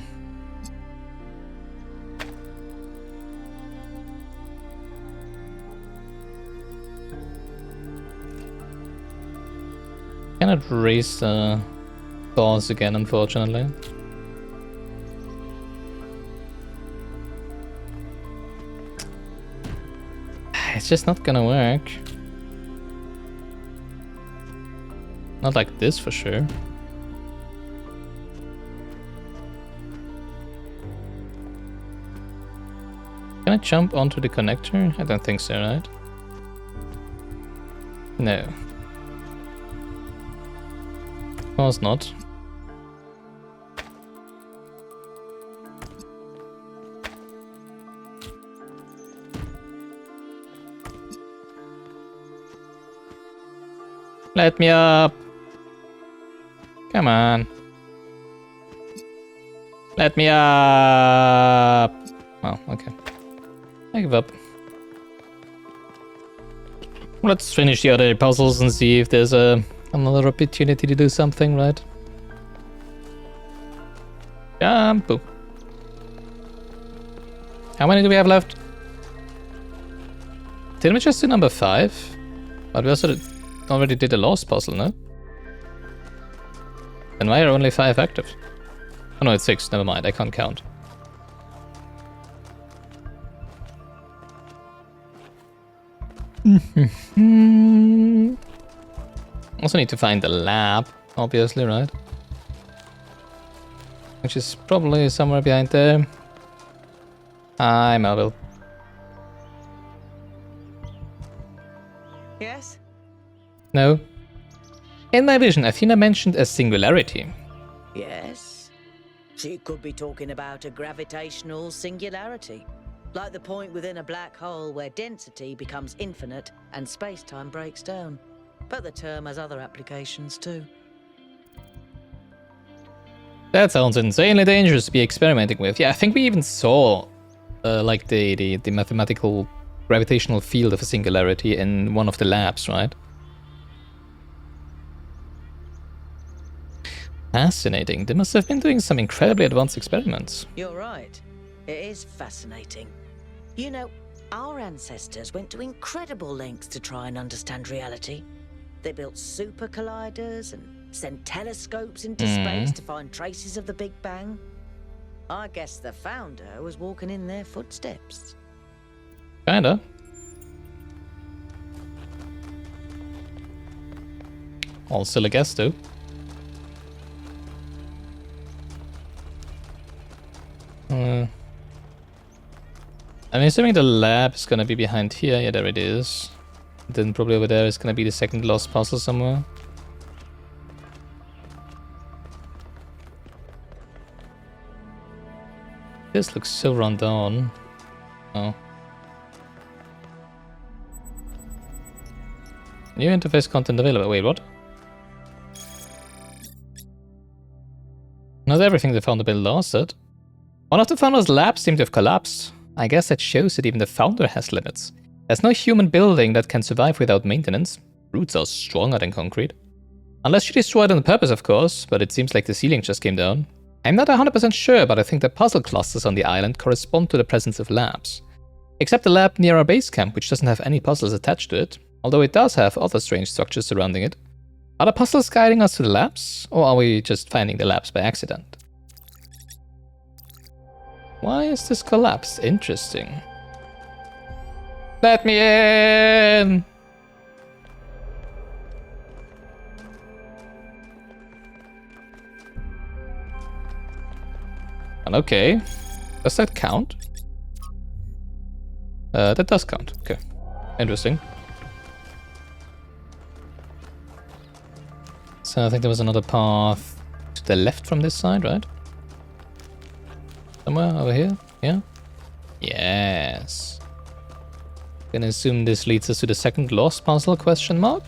Cannot raise the doors again, unfortunately. It's just not gonna work. Not like this for sure. Can I jump onto the connector? I don't think so, right? No. Of course not. Let me up! Come on. Let me up! Oh, okay. I give up. Let's finish the other puzzles and see if there's another opportunity to do something, right? Jump! Boom. How many do we have left? Didn't we just do number 5? But we also already did the last puzzle, no? Then why are only 5 active? Oh no, it's 6, never mind, I can't count. Also need to find the lab, obviously, right? Which is probably somewhere behind there. Hi, Melville. Yes? No. In my vision, Athena mentioned a singularity. Yes. She could be talking about a gravitational singularity. Like the point within a black hole where density becomes infinite and space-time breaks down. But the term has other applications too. That sounds insanely dangerous to be experimenting with. Yeah, I think we even saw like the mathematical gravitational field of a singularity in one of the labs, right? Fascinating. They must have been doing some incredibly advanced experiments. You're right. It is fascinating. You know, our ancestors went to incredible lengths to try and understand reality. They built super colliders and sent telescopes into space to find traces of the Big Bang. I guess the founder was walking in their footsteps. Kinda. All still a guess, though. I'm assuming the lab is gonna be behind here. Yeah, there it is. Then probably over there is gonna be the second lost puzzle somewhere. This looks so run down. Oh. New interface content available. Wait, what? Not everything they found to build lasted. One of the founder's labs seemed to have collapsed. I guess that shows that even the founder has limits. There's no human building that can survive without maintenance. Roots are stronger than concrete. Unless you destroyed it on purpose, of course, but it seems like the ceiling just came down. I'm not 100% sure, but I think the puzzle clusters on the island correspond to the presence of labs. Except the lab near our base camp, which doesn't have any puzzles attached to it, although it does have other strange structures surrounding it. Are the puzzles guiding us to the labs, or are we just finding the labs by accident? Why is this collapsed? Interesting. Let me in! And okay. Does that count? That does count. Okay. Interesting. So I think there was another path to the left from this side, right? Somewhere over here? Yeah? Yes. Gonna assume this leads us to the second lost puzzle, question mark?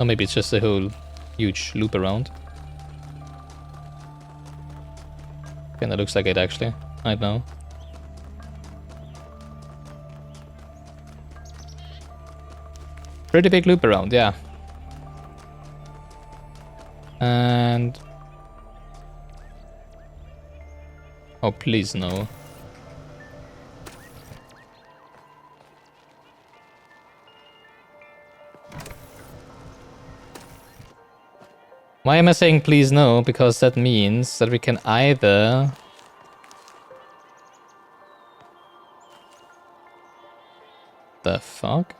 Or maybe it's just a whole huge loop around. Kinda looks like it actually. I don't know. Pretty big loop around, yeah. And... oh, please no. Why am I saying please no? Because that means that we can either... The fuck?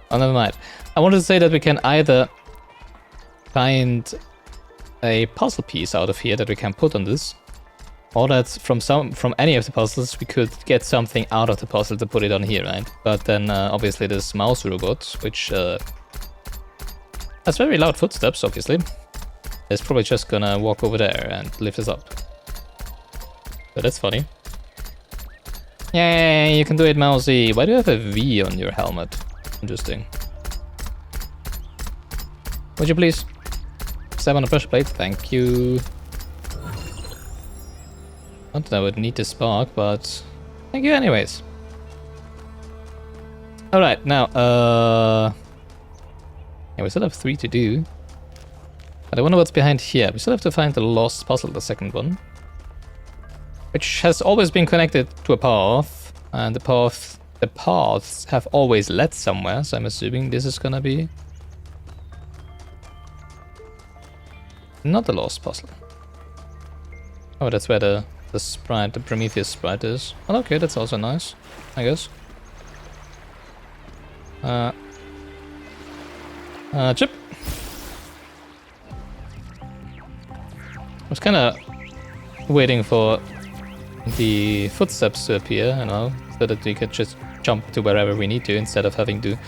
Oh, never mind. I wanted to say that we can either find a puzzle piece out of here that we can put on this, or that from any of the puzzles we could get something out of the puzzle to put it on here, right? But then obviously this mouse robot, which has very loud footsteps, obviously, is probably just gonna walk over there and lift us up. So that's funny. Yay, you can do it, Mousy. Why do you have a V on your helmet? Interesting. Would you please step on the pressure plate? Thank you. Not that I would need the spark, but thank you anyways. Alright, now, yeah, we still have 3 to do. But I wonder what's behind here. We still have to find the lost puzzle, the second one. Which has always been connected to a path. And the paths have always led somewhere, so I'm assuming this is gonna be not the lost puzzle. Oh, that's where the sprite, the Prometheus sprite is. Well, okay, that's also nice, I guess. Chip. I was kind of waiting for the footsteps to appear, you know, so that we could just jump to wherever we need to instead of having to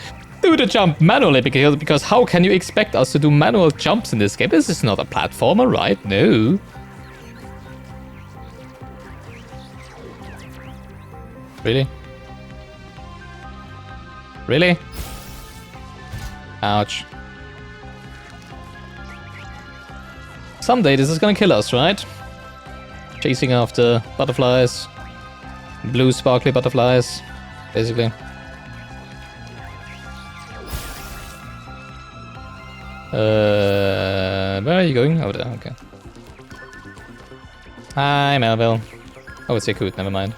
do the jump manually, because how can you expect us to do manual jumps in this game? This is not a platformer, right? No. Really? Really? Ouch. Someday this is gonna kill us, right? Chasing after butterflies. Blue sparkly butterflies, basically. Where are you going? Over there, okay. Hi, Melville. Oh, it's Yakut, never mind.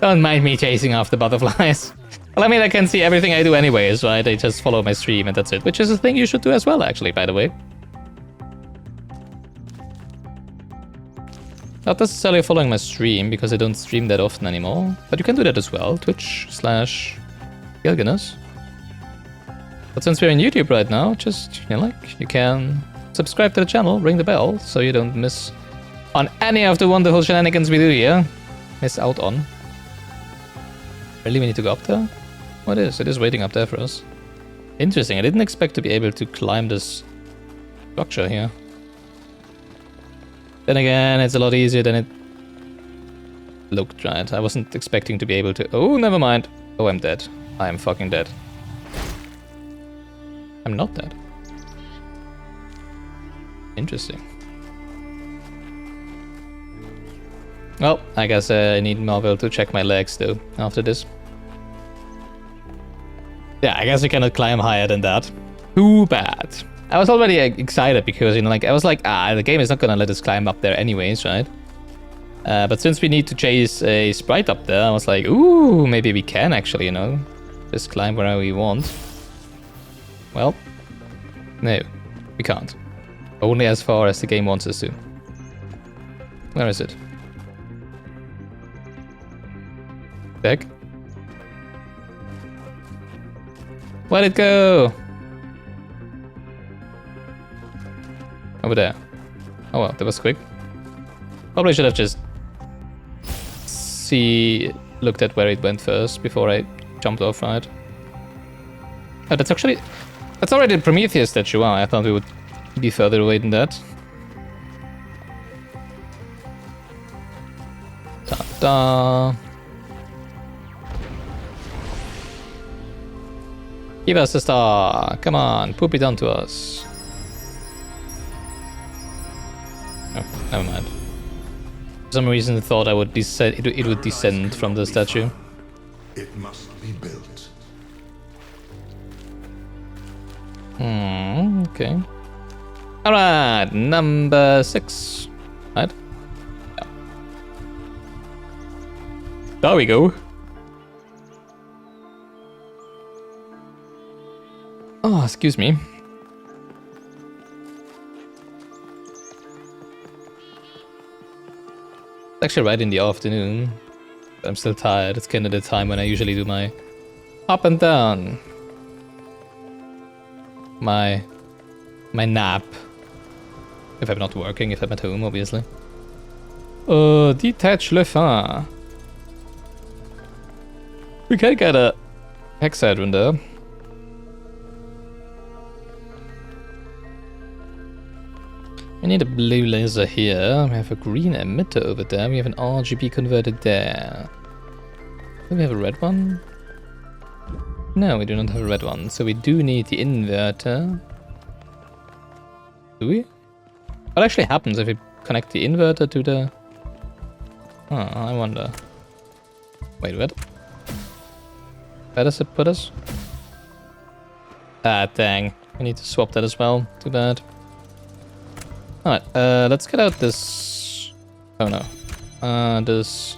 Don't mind me chasing after butterflies. Well, I mean, I can see everything I do anyways, right? I just follow my stream and that's it. Which is a thing you should do as well, actually, by the way. Not necessarily following my stream, because I don't stream that often anymore. But you can do that as well. Twitch/Elegance. But since we're in YouTube right now, just, you know, like, you can subscribe to the channel, ring the bell, so you don't miss on any of the wonderful shenanigans we do here. Miss out on. Really, we need to go up there? What is? It is waiting up there for us. Interesting, I didn't expect to be able to climb this structure here. Then again, it's a lot easier than it looked, right? I wasn't expecting to be able to... Oh, never mind. Oh, I'm dead. I am fucking dead. I'm not dead. Interesting. Well, I guess I need Marvel to check my legs, though, after this. Yeah, I guess we cannot climb higher than that. Too bad. I was already excited because, you know, like, I was like, the game is not gonna let us climb up there anyways, right? But since we need to chase a sprite up there, I was like, ooh, maybe we can actually, you know, just climb wherever we want. Well, no, we can't. Only as far as the game wants us to. Where is it? Back? Where'd it go? Over there. Oh well, that was quick. Probably should have just looked at where it went first before I jumped off, right? Oh, that's already the Prometheus statue. Wow, I thought we would be further away than that. Ta-da! Give us a star! Come on, poop it onto us. Oh, never mind. For some reason I thought I would descend. It would descend from the statue. It must be built. Okay. Alright, number 6. Right? Yeah. There we go. Oh, excuse me. actually right in the afternoon. But I'm still tired. It's kind of the time when I usually do my up and down. My nap. If I'm not working, if I'm at home, obviously. Detach le fin. We can get a hexadron there. We need a blue laser here. We have a green emitter over there. We have an RGB converter there. Do we have a red one? No, we do not have a red one. So we do need the inverter. Do we? What actually happens if we connect the inverter to the... Oh, I wonder. Wait, what? Where does it put us? Ah, dang. We need to swap that as well. Too bad. Alright, let's get out this... Oh no. This...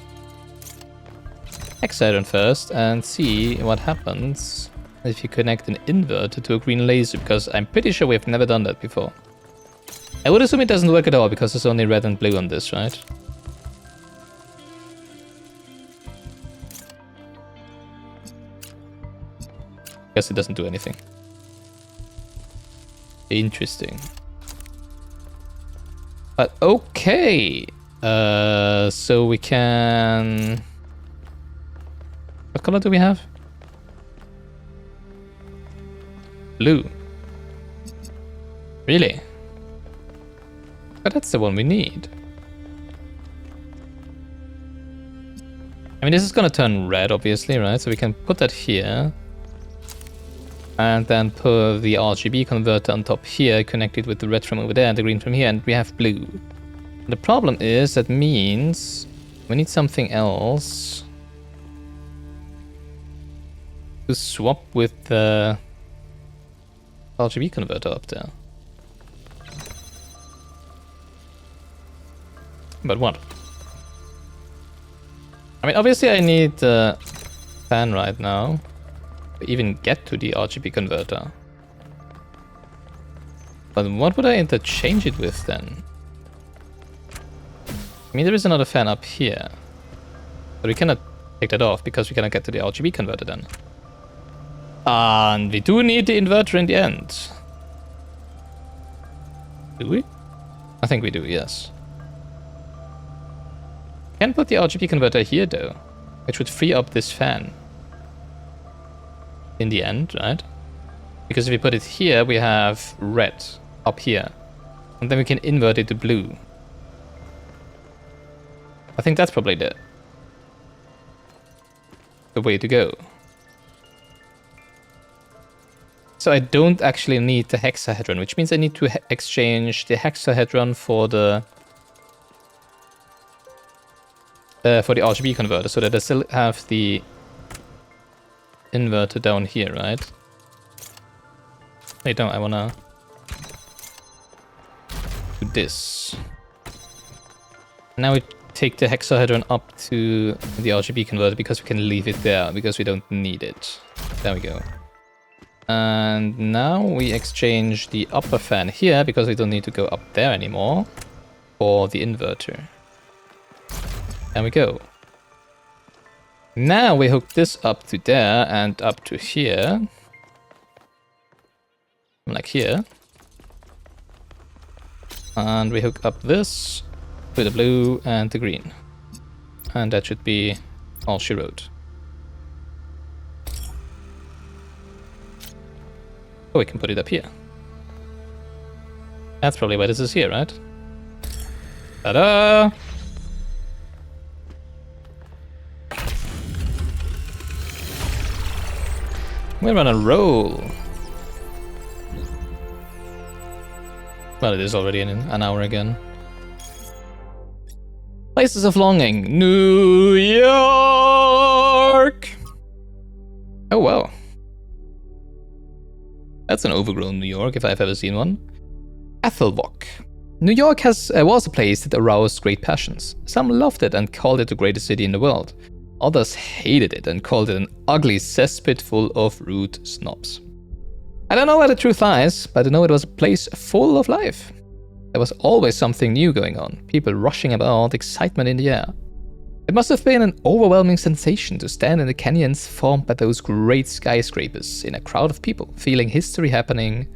hexadron first and see what happens if you connect an inverter to a green laser, because I'm pretty sure we've never done that before. I would assume it doesn't work at all because it's only red and blue on this, right? Guess it doesn't do anything. Interesting. But okay. So we can... What color do we have? Blue. Really? But that's the one we need. I mean, this is gonna turn red, obviously, right? So we can put that here. And then put the RGB converter on top here, connected with the red from over there and the green from here, and we have blue. The problem is, that means we need something else to swap with the RGB converter up there. But what? I mean, obviously I need a fan right now to even get to the RGB converter. But what would I interchange it with then? I mean, there is another fan up here. But we cannot take that off because we cannot get to the RGB converter then. And we do need the inverter in the end. Do we? I think we do, yes. Can put the RGB converter here though, which would free up this fan. In the end, right? Because if we put it here, we have red up here. And then we can invert it to blue. I think that's probably the way to go. So I don't actually need the hexahedron, which means I need to exchange the hexahedron for the RGB converter, so that I still have the inverter down here, right? Wait, no, I wanna do this. Now we take the hexahedron up to the RGB converter because we can leave it there because we don't need it. There we go. And now we exchange the upper fan here because we don't need to go up there anymore for the inverter. There we go. Now we hook this up to there and up to here. Like here. And we hook up this to the blue and the green. And that should be all she wrote. Oh, we can put it up here. That's probably why this is here, right? Ta-da! We're on a roll. Well, it is already an hour again. Places of longing. New York! Oh, wow. That's an overgrown New York, if I've ever seen one. Ethelwalk. New York was a place that aroused great passions. Some loved it and called it the greatest city in the world. Others hated it and called it an ugly cesspit full of rude snobs. I don't know where the truth lies, but I know it was a place full of life. There was always something new going on, people rushing about, excitement in the air. It must have been an overwhelming sensation to stand in the canyons formed by those great skyscrapers in a crowd of people, feeling history happening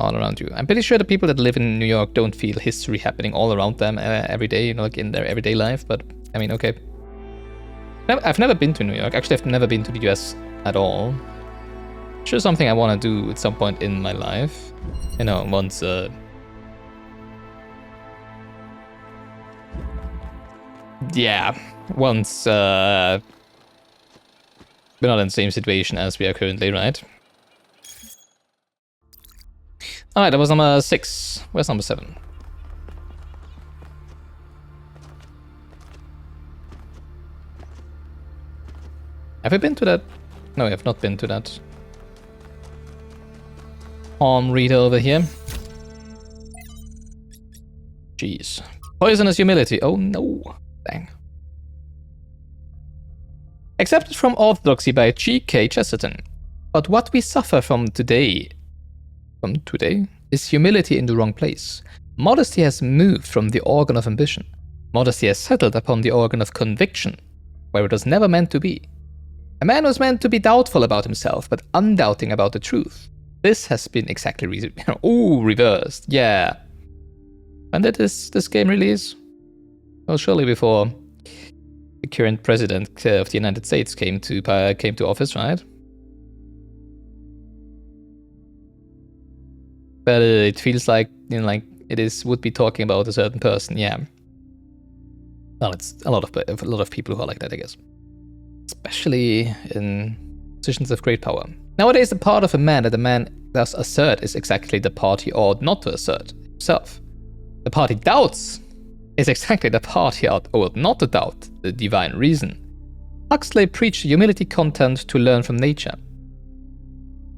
all around you. I'm pretty sure the people that live in New York don't feel history happening all around them every day, you know, like in their everyday life, but I mean, okay. I've never been to New York. Actually, I've never been to the US at all. Sure, something I want to do at some point in my life. You know, once yeah, once we're not in the same situation as we are currently, right? Alright, that was number 6. Where's number 7? Have we been to that? No, we have not been to that. Palm reader over here. Jeez. Poisonous humility. Oh no. Dang. Accepted from orthodoxy by G.K. Chesterton. But what we suffer from today is humility in the wrong place. Modesty has moved from the organ of ambition. Modesty has settled upon the organ of conviction, where it was never meant to be. A man was meant to be doubtful about himself, but undoubting about the truth. This has been exactly reversed. Yeah. When did this game release? Well, surely before the current president of the United States came to office, right? But it feels like, you know, like would be talking about a certain person. Yeah. Well, it's a lot of people who are like that, I guess. Especially in positions of great power. Nowadays, the part of a man that a man does assert is exactly the part he ought not to assert himself. The part he doubts is exactly the part he ought not to doubt, the divine reason. Huxley preached humility content to learn from nature.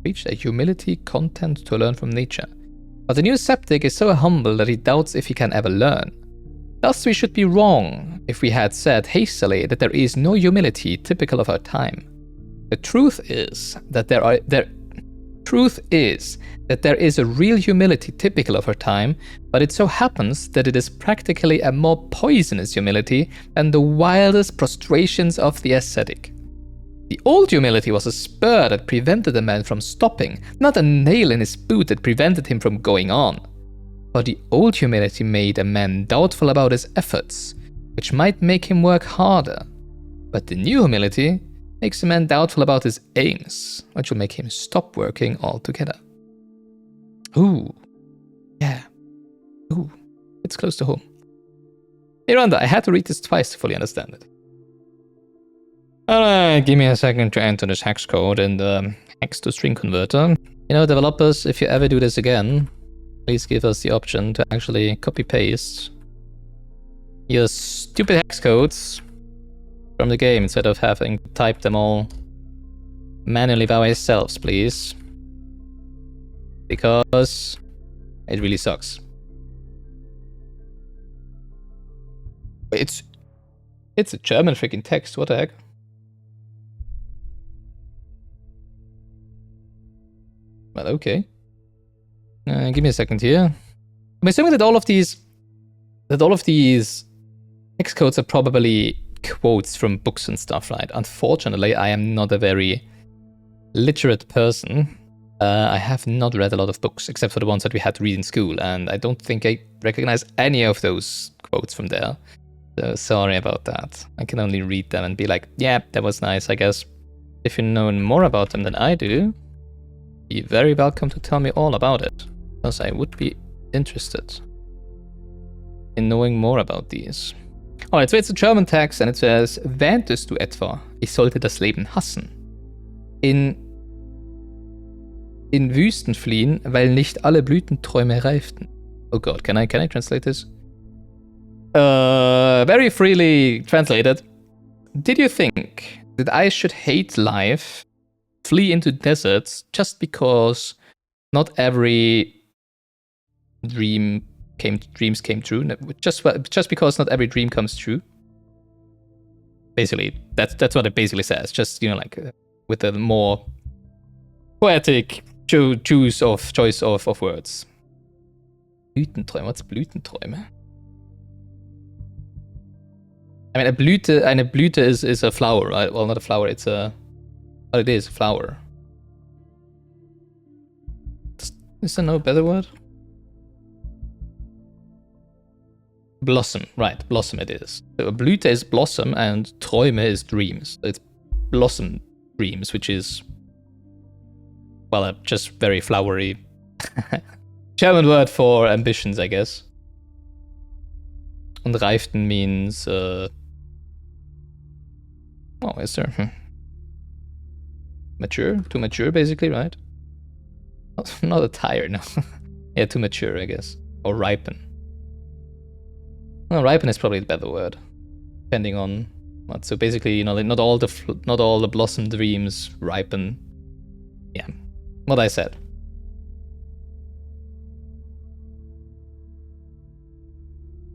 Preached a humility content to learn from nature. But the new sceptic is so humble that he doubts if he can ever learn. Thus we should be wrong if we had said hastily that there is no humility typical of our time. The truth is that there is a real humility typical of our time, but it so happens that it is practically a more poisonous humility than the wildest prostrations of the ascetic. The old humility was a spur that prevented a man from stopping, not a nail in his boot that prevented him from going on. For the old humility made a man doubtful about his efforts, which might make him work harder. But the new humility makes a man doubtful about his aims, which will make him stop working altogether. Ooh. Yeah. Ooh. It's close to home. Miranda, I had to read this twice to fully understand it. Alright, give me a second to enter this hex code in the hex to string converter. You know, developers, if you ever do this again, please give us the option to actually copy-paste your stupid hex codes from the game instead of having to type them all manually by ourselves, please. Because it really sucks. It's a German freaking text, what the heck? Well, okay. Give me a second here. I'm assuming that all of these hex codes are probably quotes from books and stuff, right? Unfortunately, I am not a very literate person. I have not read a lot of books, except for the ones that we had to read in school, and I don't think I recognize any of those quotes from there. So sorry about that. I can only read them and be like, yeah, that was nice, I guess. If you know more about them than I do, be very welcome to tell me all about it, because I would be interested in knowing more about these. Alright, so it's a German text and it says, wähntest du etwa, ich sollte das Leben hassen? In Wüsten fliehen, weil nicht alle Blütenträume reiften. Oh god, can I translate this? Very freely translated. Did you think that I should hate life, flee into deserts, just because not every dreams came true? Just because not every dream comes true? Basically, that's what it basically says. Just, you know, like with a more poetic choice of words. Blütenträume. What's Blütenträume? I mean, eine Blüte is a flower, right? Well, not a flower, it's a... Well, it is a flower. Is there no better word? Blossom, right, blossom it is. So a Blüte is blossom and Träume is dreams. So it's blossom dreams, which is, well, a just very flowery German word for ambitions, I guess. And Reiften means, oh, is there? Mature? Too mature, basically, right? Not a tire, no. Yeah, too mature, I guess. Or ripen. Well, ripen is probably the better word, depending on what. So basically, you know, like not all the blossom dreams ripen. Yeah, what I said.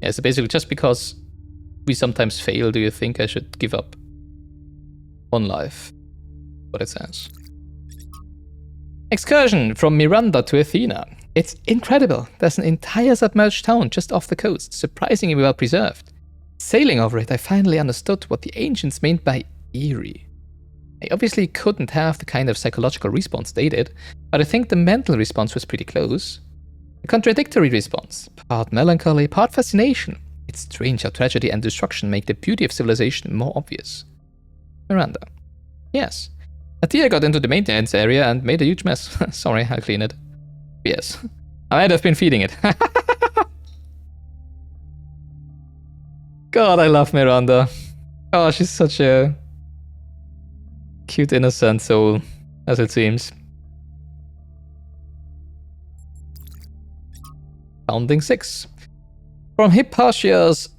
Yeah, so basically, just because we sometimes fail, do you think I should give up on life? What it says. Excursion from Miranda to Athena. It's incredible. There's an entire submerged town just off the coast, surprisingly well preserved. Sailing over it, I finally understood what the ancients meant by eerie. I obviously couldn't have the kind of psychological response they did, but I think the mental response was pretty close. A contradictory response, part melancholy, part fascination. It's strange how tragedy and destruction make the beauty of civilization more obvious. Miranda. Yes. Athena got into the maintenance area and made a huge mess. Sorry, I'll clean it. Yes. I might have been feeding it. God, I love Miranda. Oh, she's such a cute, innocent soul, as it seems. Founding 6. From Hypatia's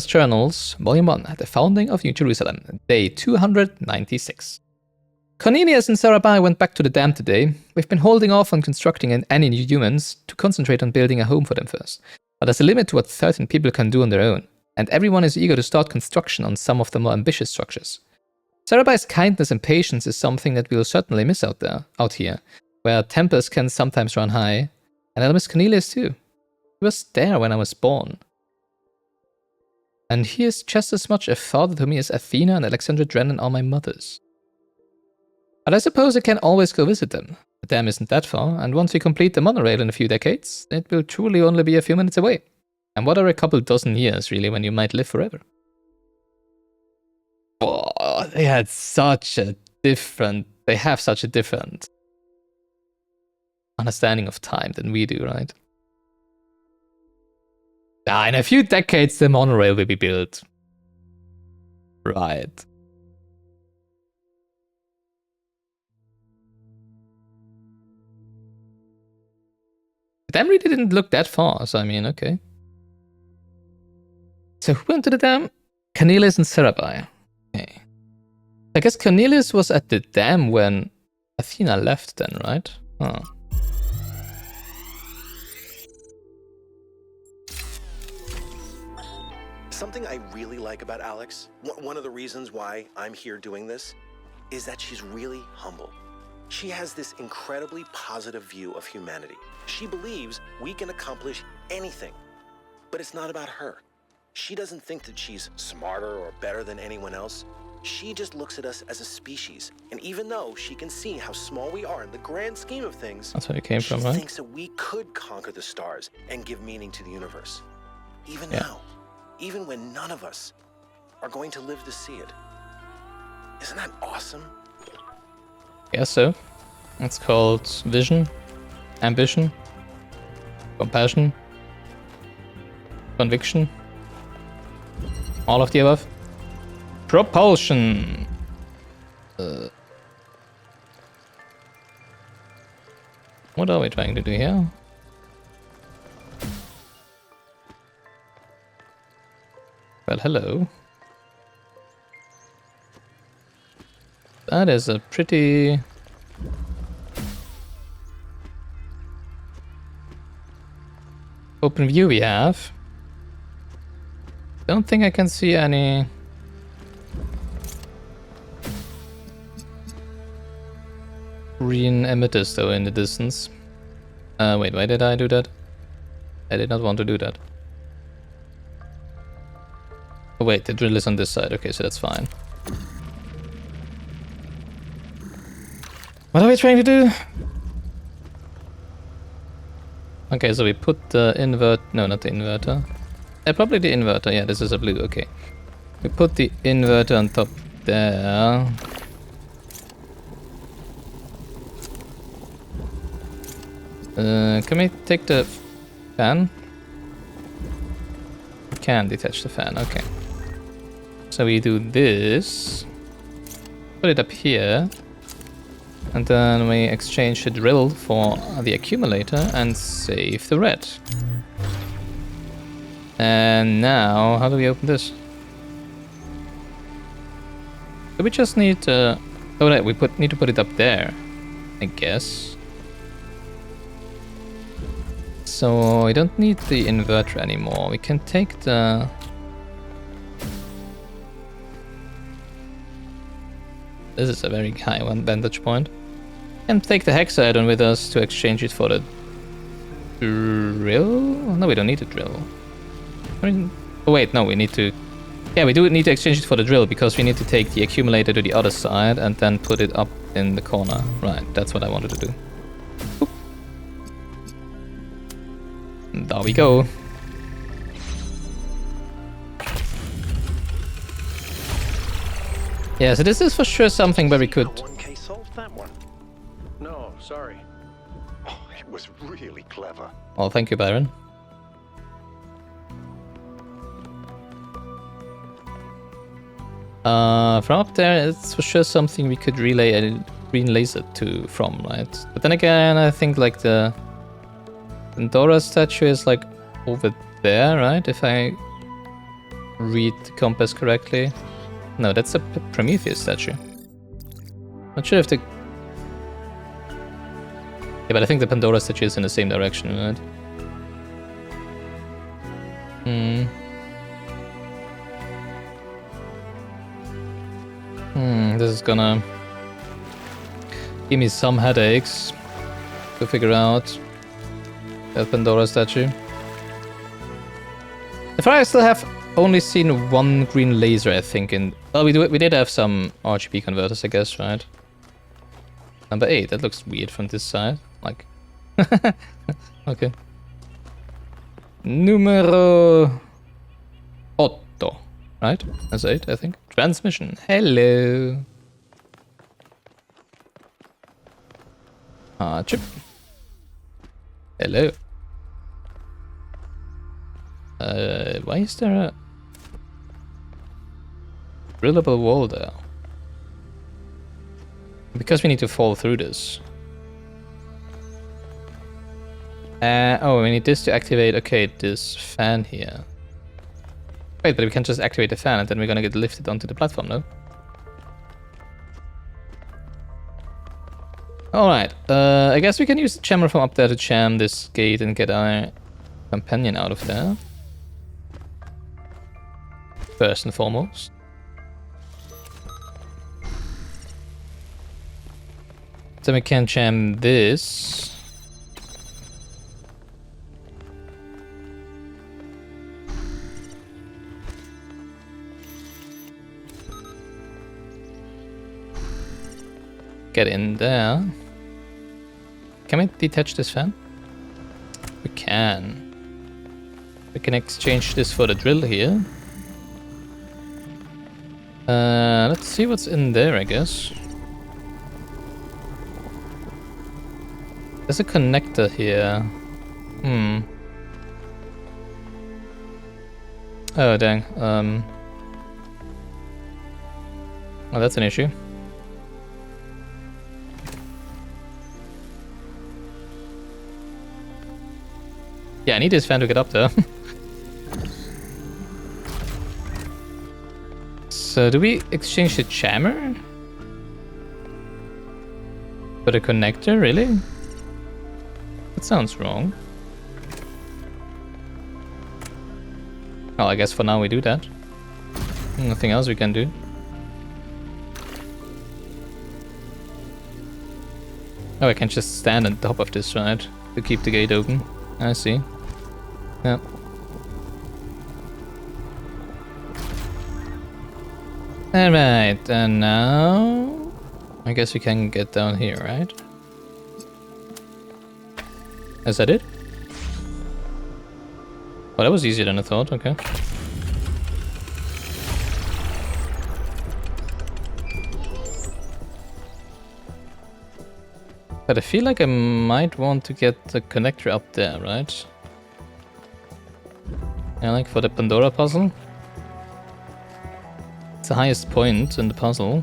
Journals, Volume 1, The Founding of New Jerusalem, Day 296. Cornelius and Sarabai went back to the dam today. We've been holding off on constructing any new humans to concentrate on building a home for them first. But there's a limit to what 13 people can do on their own, and everyone is eager to start construction on some of the more ambitious structures. Sarabai's kindness and patience is something that we'll certainly miss out here, where tempers can sometimes run high, and I'll miss Cornelius too. He was there when I was born. And he is just as much a father to me as Athena and Alexandra Drennan are my mothers. But I suppose I can always go visit them. The dam isn't that far, and once we complete the monorail in a few decades, it will truly only be a few minutes away. And what are a couple dozen years, really, when you might live forever? Oh, they have such a different understanding of time than we do, right? In a few decades, the monorail will be built. Right. The dam really didn't look that far, so I mean, okay. So who went to the dam? Cornelius and Sarabai. Okay. I guess Cornelius was at the dam when Athena left then, right? Oh. Something I really like about Alex, one of the reasons why I'm here doing this, is that she's really humble. She has this incredibly positive view of humanity. She believes we can accomplish anything, but it's not about her. She doesn't think that she's smarter or better than anyone else. She just looks at us as a species, and even though she can see how small we are in the grand scheme of things, that's where it came from, right? She thinks that we could conquer the stars and give meaning to the universe. Even now. Even when none of us are going to live to see it. Isn't that awesome? Guess so. It's called vision, ambition, compassion, conviction. All of the above. Propulsion. What are we trying to do here? Well, hello. That is a pretty... open view we have. Don't think I can see any... green emitters though in the distance. Wait, why did I do that? I did not want to do that. Oh wait, the drill is on this side. Okay, so that's fine. What are we trying to do? Okay, so we put the no, not the inverter. Probably the inverter. Yeah, this is a blue. Okay. We put the inverter on top there. Can we take the fan? We can detach the fan. Okay. So we do this. Put it up here. And then we exchange the drill for the accumulator and save the red. And now, how do we open this? Do we just need to... Oh, right, we need to put it up there, I guess. So I don't need the inverter anymore. We can take the... This is a very high vantage point. And take the hex item with us to exchange it for the drill? No, we don't need a drill. I mean, oh wait, no, we need to... Yeah, we do need to exchange it for the drill because we need to take the accumulator to the other side and then put it up in the corner. Right, that's what I wanted to do. Oop. And there we go. Yeah, so this is for sure something where we could... One case solved that one. No, sorry. Oh, it was really clever. Oh, thank you, Byron. From up there, it's for sure something we could relay a green laser to from, right? But then again, I think like the Pandora statue is like over there, right? If I read the compass correctly. No, that's a Prometheus statue. Not sure if the... Yeah, but I think the Pandora statue is in the same direction, right? This is gonna give me some headaches to figure out that Pandora statue. If I still have only seen one green laser, I think, in... Well, we did have some RGB converters, I guess, right? Number 8, that looks weird from this side. Like... Okay. Numero 8, right? That's 8, I think. Transmission. Hello. Chip. Hello. Why is there a drillable wall there? Because we need to fall through this. Oh, we need this to activate, okay, this fan here. Wait, but we can just activate the fan and then we're gonna get lifted onto the platform, no? Alright, I guess we can use the jammer from up there to jam this gate and get our companion out of there. First and foremost. Then we can jam this. Get in there. Can we detach this fan? We can. We can exchange this for the drill here. Let's see what's in there, I guess. There's a connector here. Oh, dang. Oh, that's an issue. Yeah, I need this fan to get up there. So, do we exchange the jammer? For the connector, really? That sounds wrong. Well, I guess for now we do that. Nothing else we can do. Oh, I can just stand on top of this, right? To keep the gate open. I see. Yeah. Alright, and now... I guess we can get down here, right? Is that it? Oh, that was easier than I thought, okay. But I feel like I might want to get the connector up there, right? Yeah, like for the Pandora puzzle. It's the highest point in the puzzle.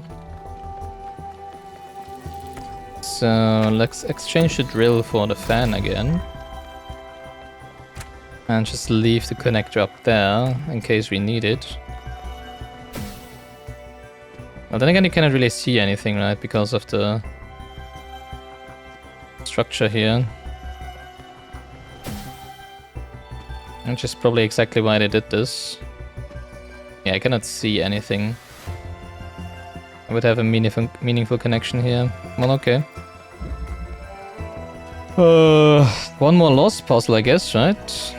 So let's exchange the drill for the fan again. And just leave the connector up there in case we need it. Well, then again, you cannot really see anything, right? Because of the structure here. Which is probably exactly why they did this. Yeah, I cannot see anything. I would have a meaningful connection here. Well, okay. One more lost puzzle, I guess, right?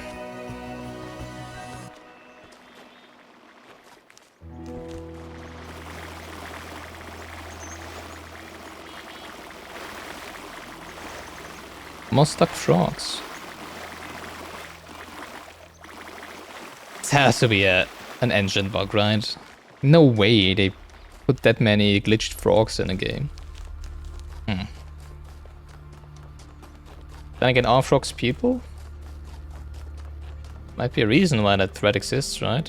More stuck frogs. It has to be an engine bug, right? No way they put that many glitched frogs in a game. Then again, are frogs people? Might be a reason why that threat exists, right?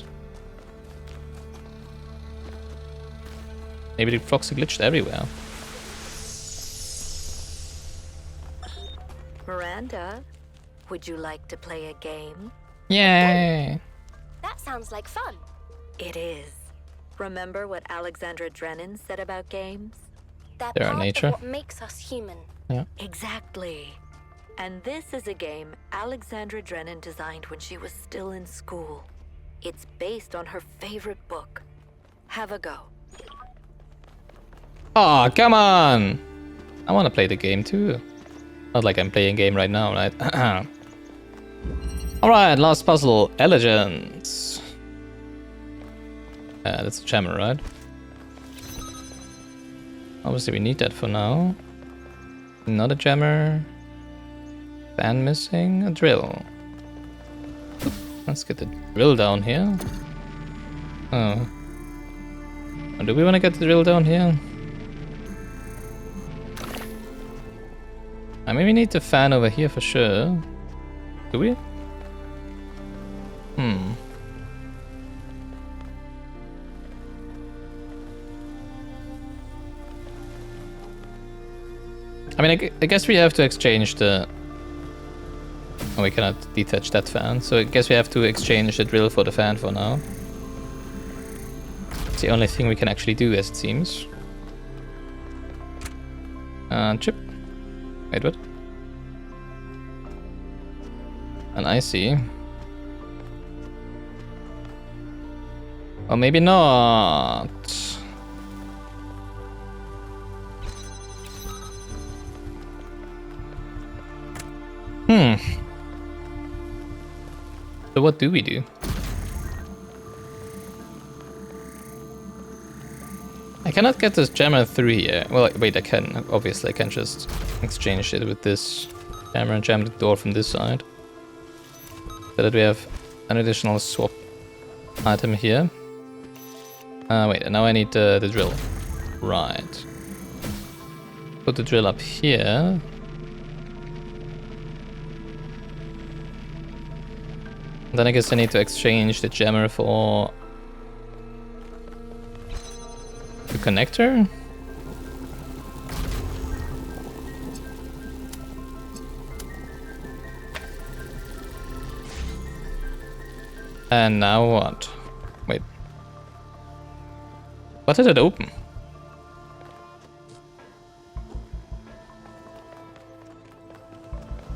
Maybe the frogs are glitched everywhere. Miranda, would you like to play a game? Yay! That sounds like fun. It is. Remember what Alexandra Drennan said about games? They're They're our part nature. of what makes us human. Yeah. Exactly. And this is a game Alexandra Drennan designed when she was still in school. It's based on her favorite book. Have a go. Aw, come on! I want to play the game too. Not like I'm playing a game right now, right? Alright, last puzzle. Elegance. That's a jammer, right? Obviously we need that for now. Not a jammer. Fan missing. A drill. Oop, let's get the drill down here. Oh. Or do we want to get the drill down here? I mean, we need the fan over here for sure. Do we? I mean, I guess we have to exchange the... Oh, we cannot detach that fan, so I guess we have to exchange the drill for the fan for now. It's the only thing we can actually do, as it seems. Chip. Wait, what? And I see. Or maybe not. So what do we do? I cannot get this jammer through here. Well, wait, I can. Obviously, I can just exchange it with this jammer and jam the door from this side. So that we have an additional swap item here. Wait, now I need the drill. Right. Put the drill up here. Then I guess I need to exchange the jammer for the connector. And now what? Wait. What did it open?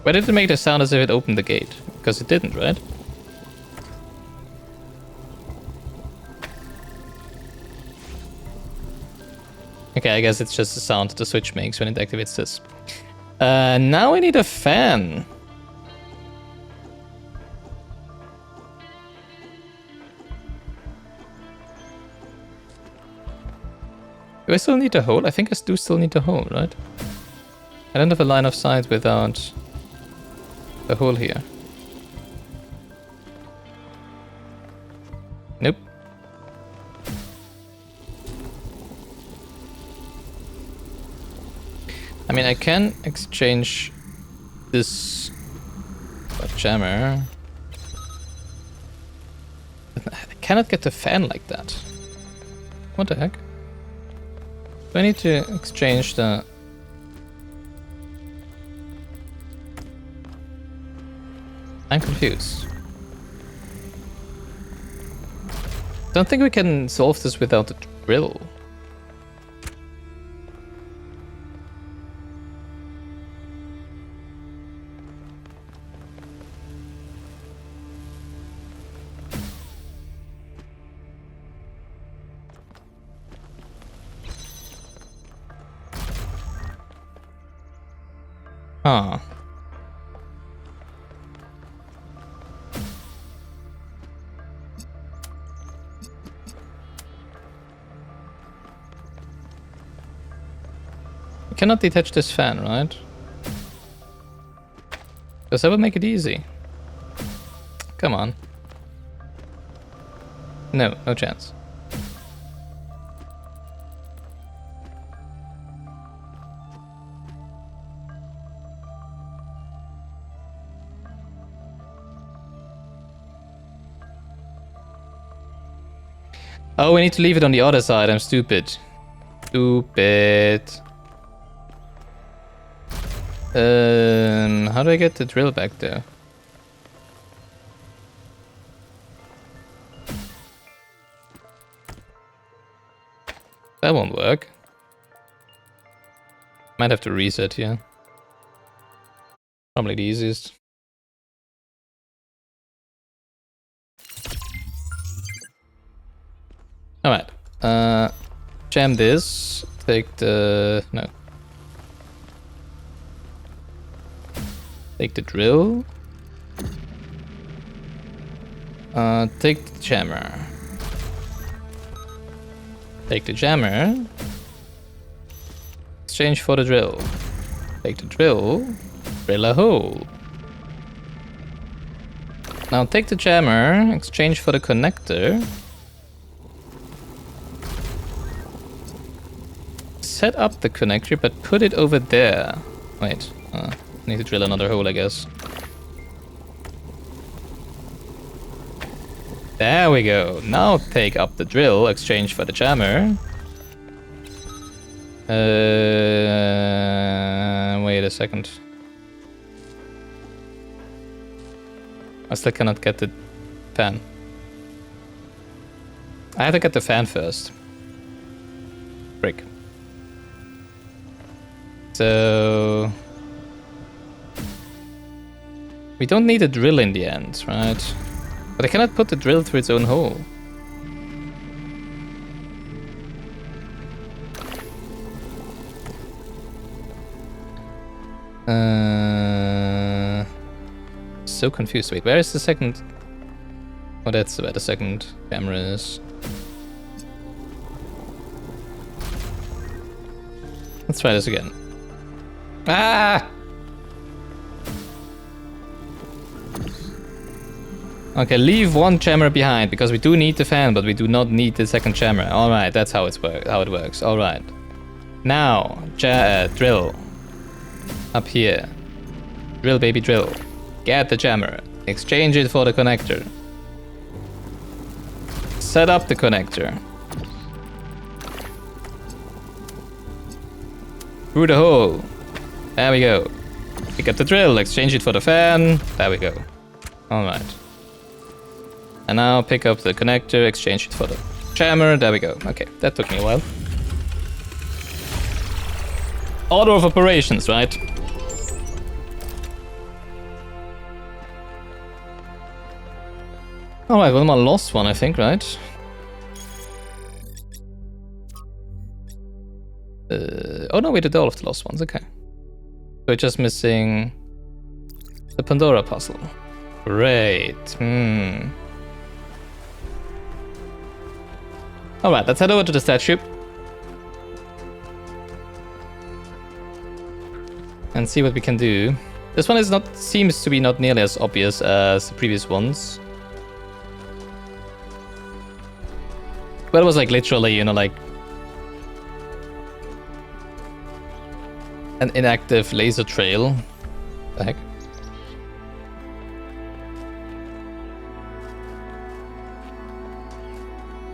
Why did it make the sound as if it opened the gate? Because it didn't, right? Okay, I guess it's just the sound the switch makes when it activates this. Now we need a fan. Do I still need a hole? I think I do still need a hole, right? I don't have a line of sight without a hole here. Nope. I mean, I can exchange this jammer. I cannot get the fan like that. What the heck? Do I need to exchange the... I'm confused. Don't think we can solve this without the drill. Huh. You cannot detach this fan, right? Because that would make it easy. Come on. No, no chance. Oh, we need to leave it on the other side. I'm stupid. Stupid. How do I get the drill back there? That won't work. Might have to reset here. Probably the easiest. Alright. Jam this. Take the... no. Take the drill. Take the jammer. Take the jammer. Exchange for the drill. Take the drill. Drill a hole. Now take the jammer. Exchange for the connector. Set up the connector, but put it over there. Wait. Need to drill another hole, I guess. There we go. Now take up the drill, exchange for the jammer. Wait a second. I still cannot get the fan. I have to get the fan first. Break. So... we don't need a drill in the end, right? But I cannot put the drill through its own hole. So confused. Wait, where is the second? Oh, that's where the second camera is. Let's try this again. Ah! Okay, leave one jammer behind because we do need the fan, but we do not need the second jammer. All right, that's how it works. All right. Now, drill up here. Drill, baby, drill. Get the jammer. Exchange it for the connector. Set up the connector. Through the hole. There we go. Pick up the drill. Exchange it for the fan. There we go. All right. And now pick up the connector, exchange it for the jammer. There we go. Okay, that took me a while. Order of operations, right? Alright, one more lost one, I think, right? Oh no, we did all of the lost ones, okay. We're just missing the Pandora puzzle. Great. Alright, let's head over to the statue. and see what we can do. This one seems to be not nearly as obvious as the previous ones. But it was like literally, you know, like an inactive laser trail. The heck?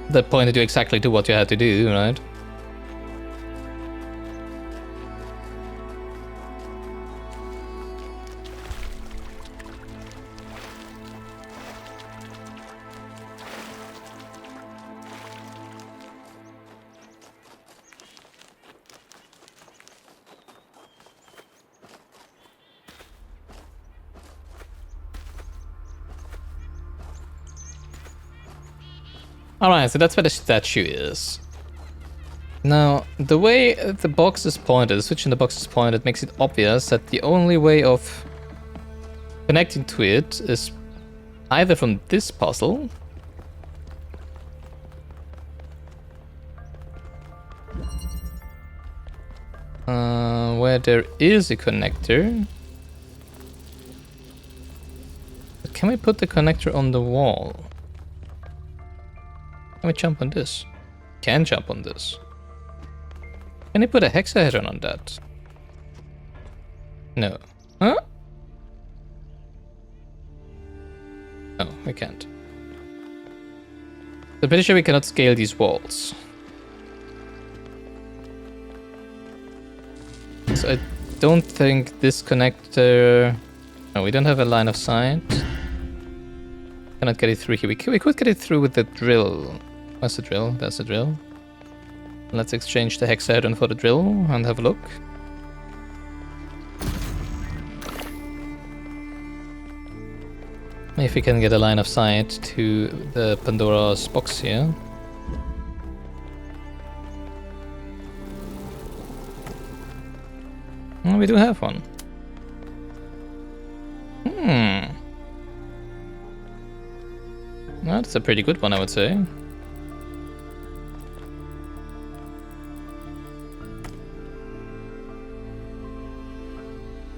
That pointed you exactly to what you had to do, right? Alright, so that's where the statue is. Now, the way the box is pointed, the switch in the box is pointed, makes it obvious that the only way of connecting to it is either from this puzzle, where there is a connector. But can we put the connector on the wall? Can we jump on this? Can jump on this. Can you put a hexahedron on that? No. Huh? No, we can't. I'm pretty sure we cannot scale these walls. So I don't think this connector... No, we don't have a line of sight. Cannot get it through here. We could get it through with the drill. Where's the drill? There's the drill. Let's exchange the hexahedron for the drill and have a look. If we can get a line of sight to the Pandora's box here. Oh, we do have one. That's a pretty good one, I would say.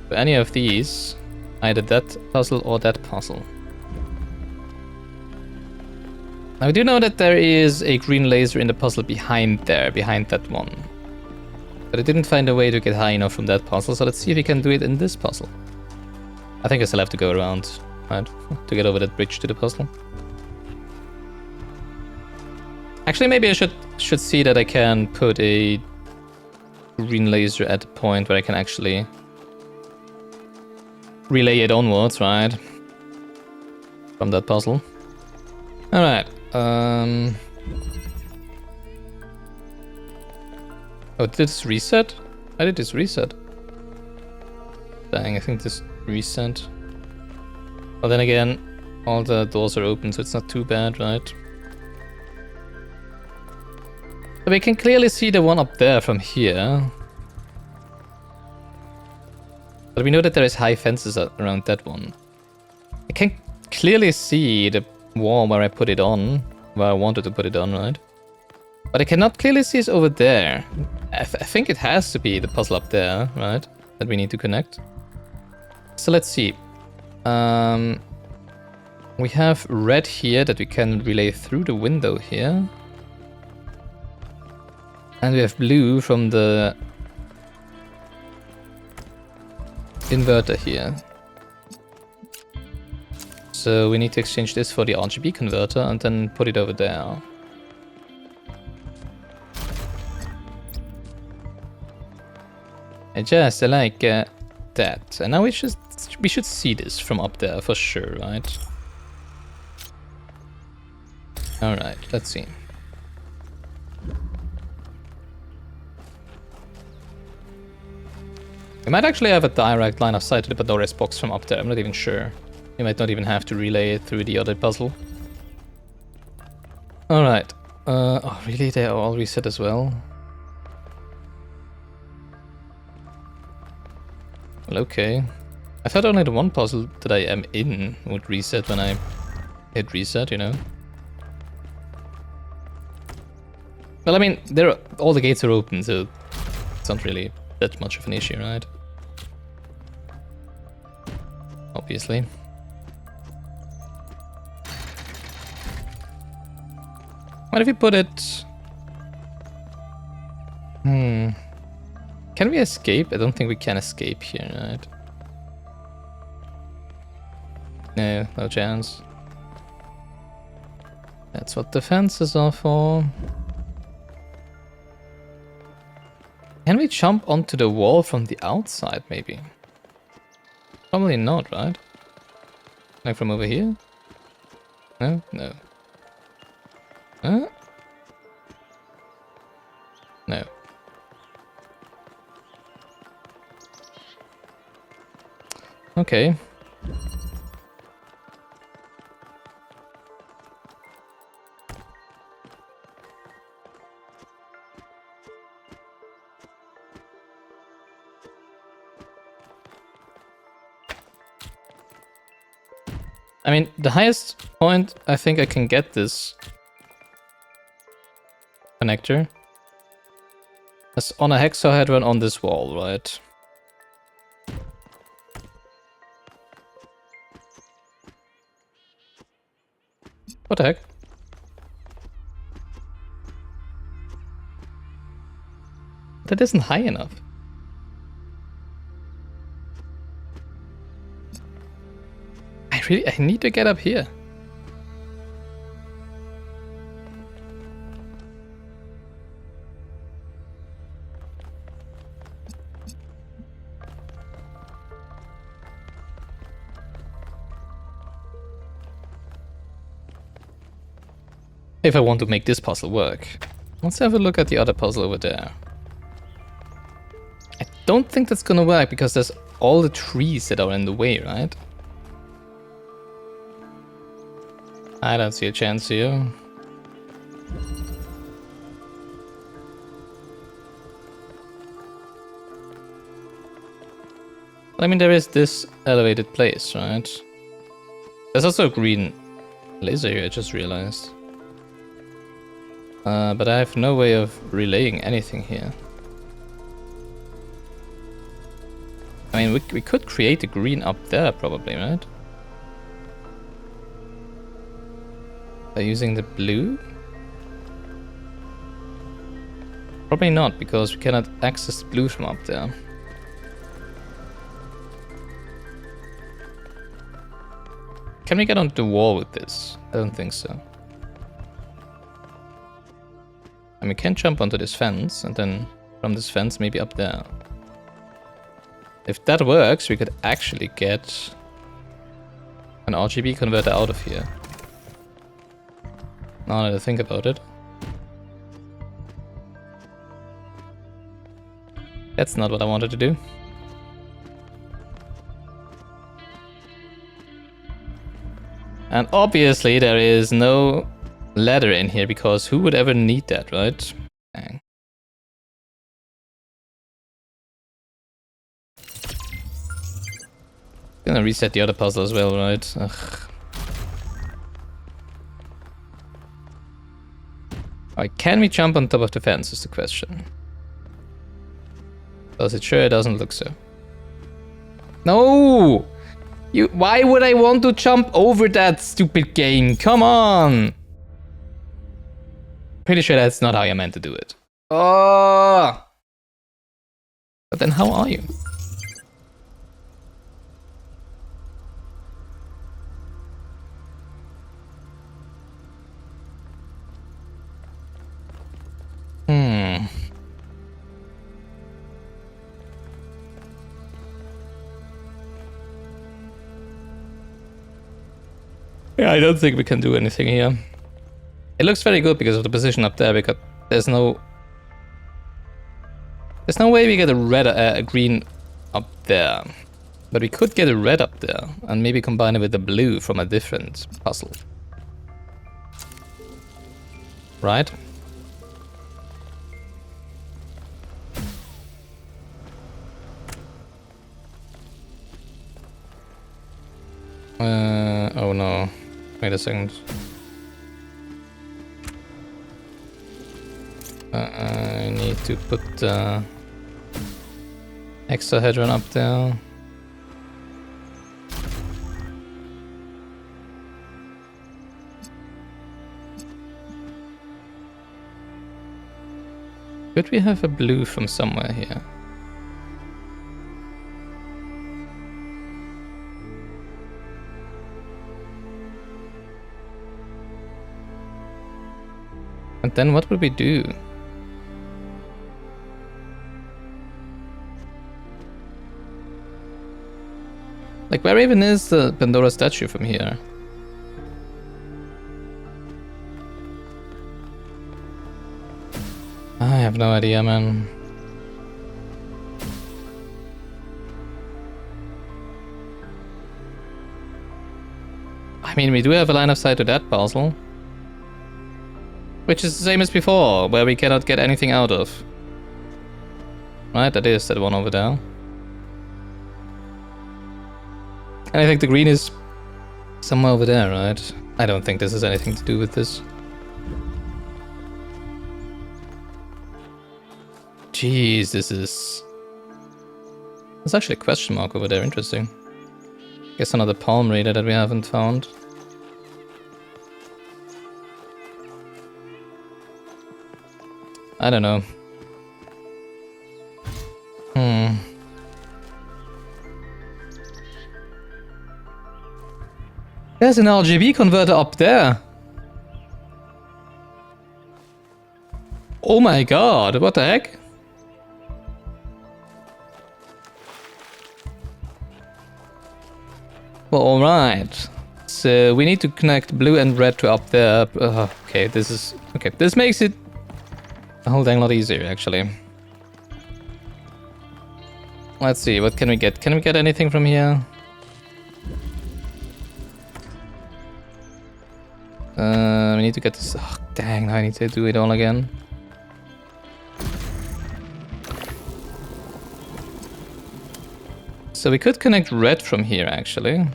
For any of these, either that puzzle or that puzzle. Now we do know that there is a green laser in the puzzle behind there, behind that one. But I didn't find a way to get high enough from that puzzle, so let's see if we can do it in this puzzle. I think I still have to go around, right, to get over that bridge to the puzzle. Actually, maybe I should see that I can put a green laser at a point where I can actually relay it onwards, right? From that puzzle. Alright. Oh, did this reset? Why did this reset? Dang, I think this reset. Well, then again, all the doors are open, so it's not too bad, right? So we can clearly see the one up there from here. But we know that there is high fences around that one. I can clearly see the wall where I put it on, where I wanted to put it on, right? But I cannot clearly see it over there. I think it has to be the puzzle up there, right? That we need to connect. So let's see. We have red here that we can relay through the window here. And we have blue from the inverter here. So we need to exchange this for the RGB converter and then put it over there. I just like that. And now we should see this from up there for sure, right? Alright, let's see. We might actually have a direct line of sight to the Pandora's box from up there, I'm not even sure. You might not even have to relay it through the other puzzle. Alright. Oh, really? They are all reset as well? Well, okay. I thought only the one puzzle that I am in would reset when I hit reset, you know? Well, I mean, all the gates are open, so it's not really that much of an issue, right? obviously. What if we put it... Can we escape? I don't think we can escape here, right? No, no chance. That's what the fences are for. Can we jump onto the wall from the outside, maybe? Probably not, right? Like from over here? No? No. Huh? No. Okay. I mean, the highest point I think I can get this connector is on a hexahedron on this wall, right? What the heck? That isn't high enough. I need to get up here. If I want to make this puzzle work. Let's have a look at the other puzzle over there. I don't think that's gonna work because there's all the trees that are in the way, right? I don't see a chance here. I mean, there is this elevated place, right? There's also a green laser here, I just realized. But I have no way of relaying anything here. I mean, we could create a green up there, probably, right? By using the blue? Probably not, because we cannot access the blue from up there. Can we get onto the wall with this? I don't think so. And we can jump onto this fence, and then from this fence maybe up there. If that works, we could actually get an RGB converter out of here. Now that I think about it. That's not what I wanted to do. And obviously there is no ladder in here, because who would ever need that, right? Dang. Gonna reset the other puzzle as well, right? Ugh. Alright, can we jump on top of the fence is the question. Does it? Sure, it doesn't look so. No! Why would I want to jump over that stupid game? Come on! Pretty sure that's not how you meant to do it. Oh! But then how are you? Yeah, I don't think we can do anything here. It looks very good because of the position up there, because there's no way we get a green up there. But we could get a red up there and maybe combine it with the blue from a different puzzle. Right? Oh no. Wait a second. I need to put the hexahedron up there. Could we have a blue from somewhere here? And then what would we do? Like, where even is the Pandora statue from here? I have no idea, man. I mean, we do have a line of sight to that puzzle. Which is the same as before, where we cannot get anything out of. Right, that is that one over there. And I think the green is somewhere over there, right? I don't think this has anything to do with this. Jeez, this is... There's actually a question mark over there, interesting. Guess another palm reader that we haven't found. I don't know. There's an RGB converter up there. Oh my god, what the heck? Well, alright. So we need to connect blue and red to up there. Okay, this is... Okay, this makes it a whole dang lot easier, actually. Let's see, what can we get? Can we get anything from here? We need to get this... Oh, dang, now I need to do it all again. So we could connect red from here, actually.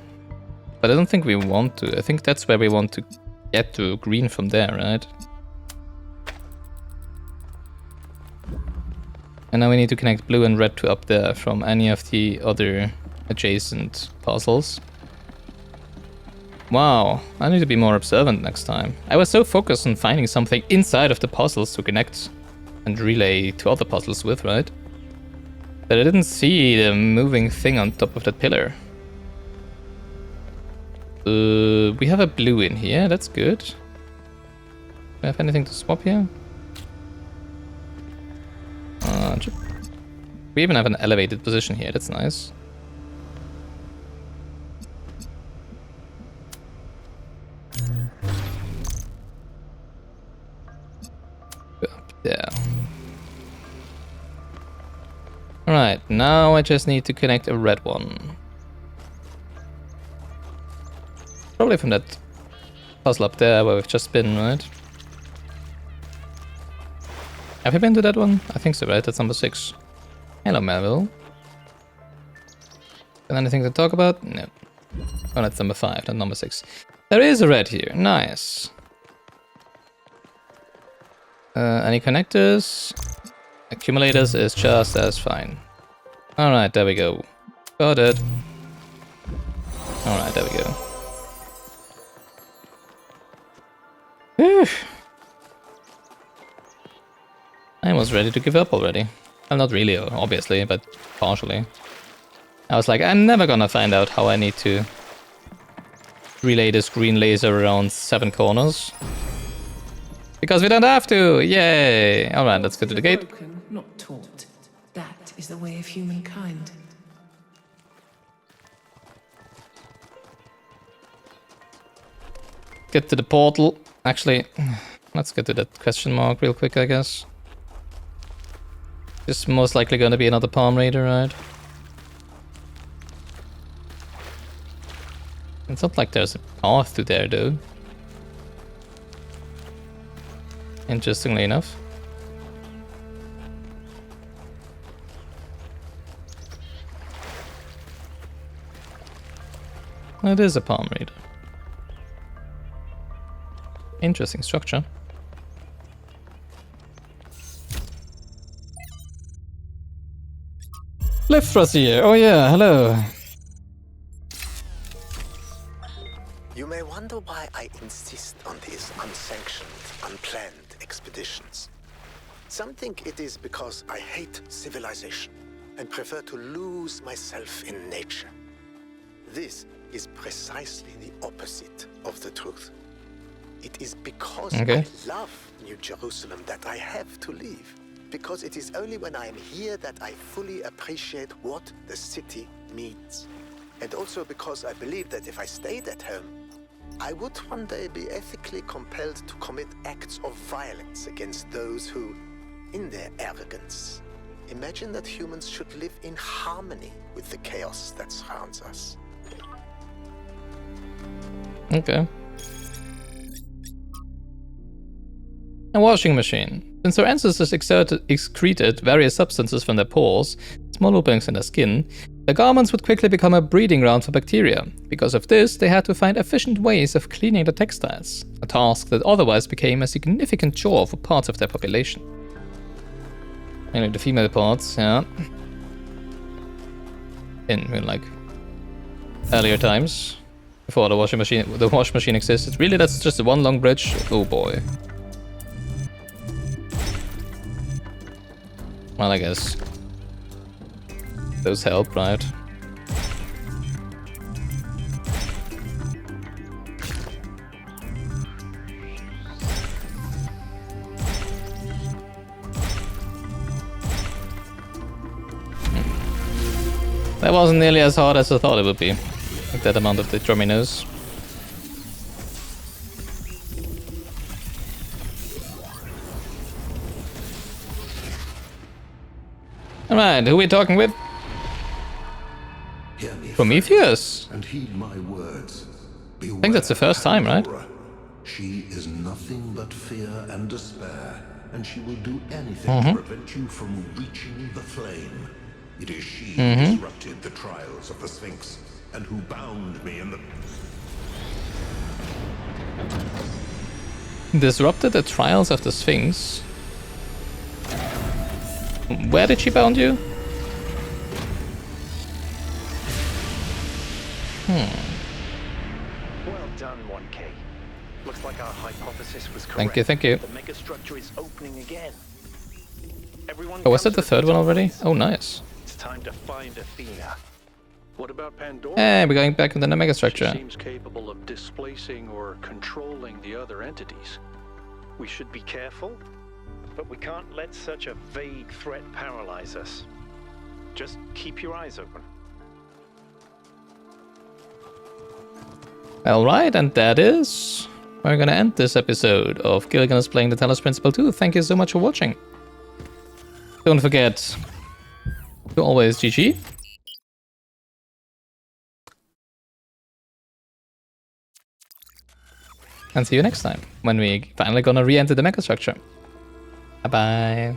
But I don't think we want to. I think that's where we want to get to green from there, right? And now we need to connect blue and red to up there from any of the other adjacent puzzles. Wow, I need to be more observant next time. I was so focused on finding something inside of the puzzles to connect and relay to other puzzles with, right? But I didn't see the moving thing on top of that pillar. We have a blue in here, that's good. Do I have anything to swap here? We even have an elevated position here, that's nice. Up there. Alright, now I just need to connect a red one. Probably from that puzzle up there where we've just been, right? Have you been to that one? I think so, right? That's number 6. Hello, Melville. Got anything to talk about? No. Oh, that's number 5, not number 6. There is a red here. Nice. Any connectors? Accumulators is just as fine. Alright, there we go. Got it. Alright, there we go. Whew. I was ready to give up already. Well, not really, obviously, but partially. I was like, I'm never gonna find out how I need to relay this green laser around 7 corners. Because we don't have to! Yay! Alright, let's go to the gate. Broken, not taught. That is the way of humankind. Get to the portal. Actually, let's get to that question mark real quick, I guess. This is most likely going to be another palm raider, right? It's not like there's a path to there, though. Interestingly enough. It is a palm raider. Interesting structure. Liftra's here. Oh yeah, hello. You may wonder why I insist on these unsanctioned, unplanned expeditions. Some think it is because I hate civilization and prefer to lose myself in nature. This is precisely the opposite of the truth. It is because I love New Jerusalem that I have to leave. Because it is only when I am here that I fully appreciate what the city means. And also because I believe that if I stayed at home, I would one day be ethically compelled to commit acts of violence against those who, in their arrogance, imagine that humans should live in harmony with the chaos that surrounds us. Okay. A washing machine. Since our ancestors excreted various substances from their pores, small openings in their skin, their garments would quickly become a breeding ground for bacteria. Because of this, they had to find efficient ways of cleaning the textiles, a task that otherwise became a significant chore for parts of their population. Mainly the female parts, yeah. In like earlier times, before the wash machine existed. Really, that's just one long bridge? Oh boy. Well, I guess those help, right? That wasn't nearly as hard as I thought it would be. Like that amount of the dominoes. Alright, who are we talking with? Prometheus? And heed my words. I think that's the first time, right? She is nothing but fear and despair, and she will do anything to prevent you from reaching the flame. It is she who disrupted the trials of the Sphinx, and who bound me in the... Disrupted the trials of the Sphinx? Where did she bound you? Well done, 1K. Looks like our hypothesis was correct. Thank you. The megastructure is opening again. Everyone Oh, was that the third one already? Oh, nice. It's time to find Athena. What about Pandora? Hey, we're going back into the She megastructure. seems capable of displacing or controlling the other entities. We should be careful, but we can't let such a vague threat paralyze us. Just keep your eyes open. Alright, and that is... we're gonna end this episode of Gilligan's Playing the Talos Principle 2. Thank you so much for watching. Don't forget to always GG. And see you next time, when we finally gonna re-enter the megastructure. Bye-bye.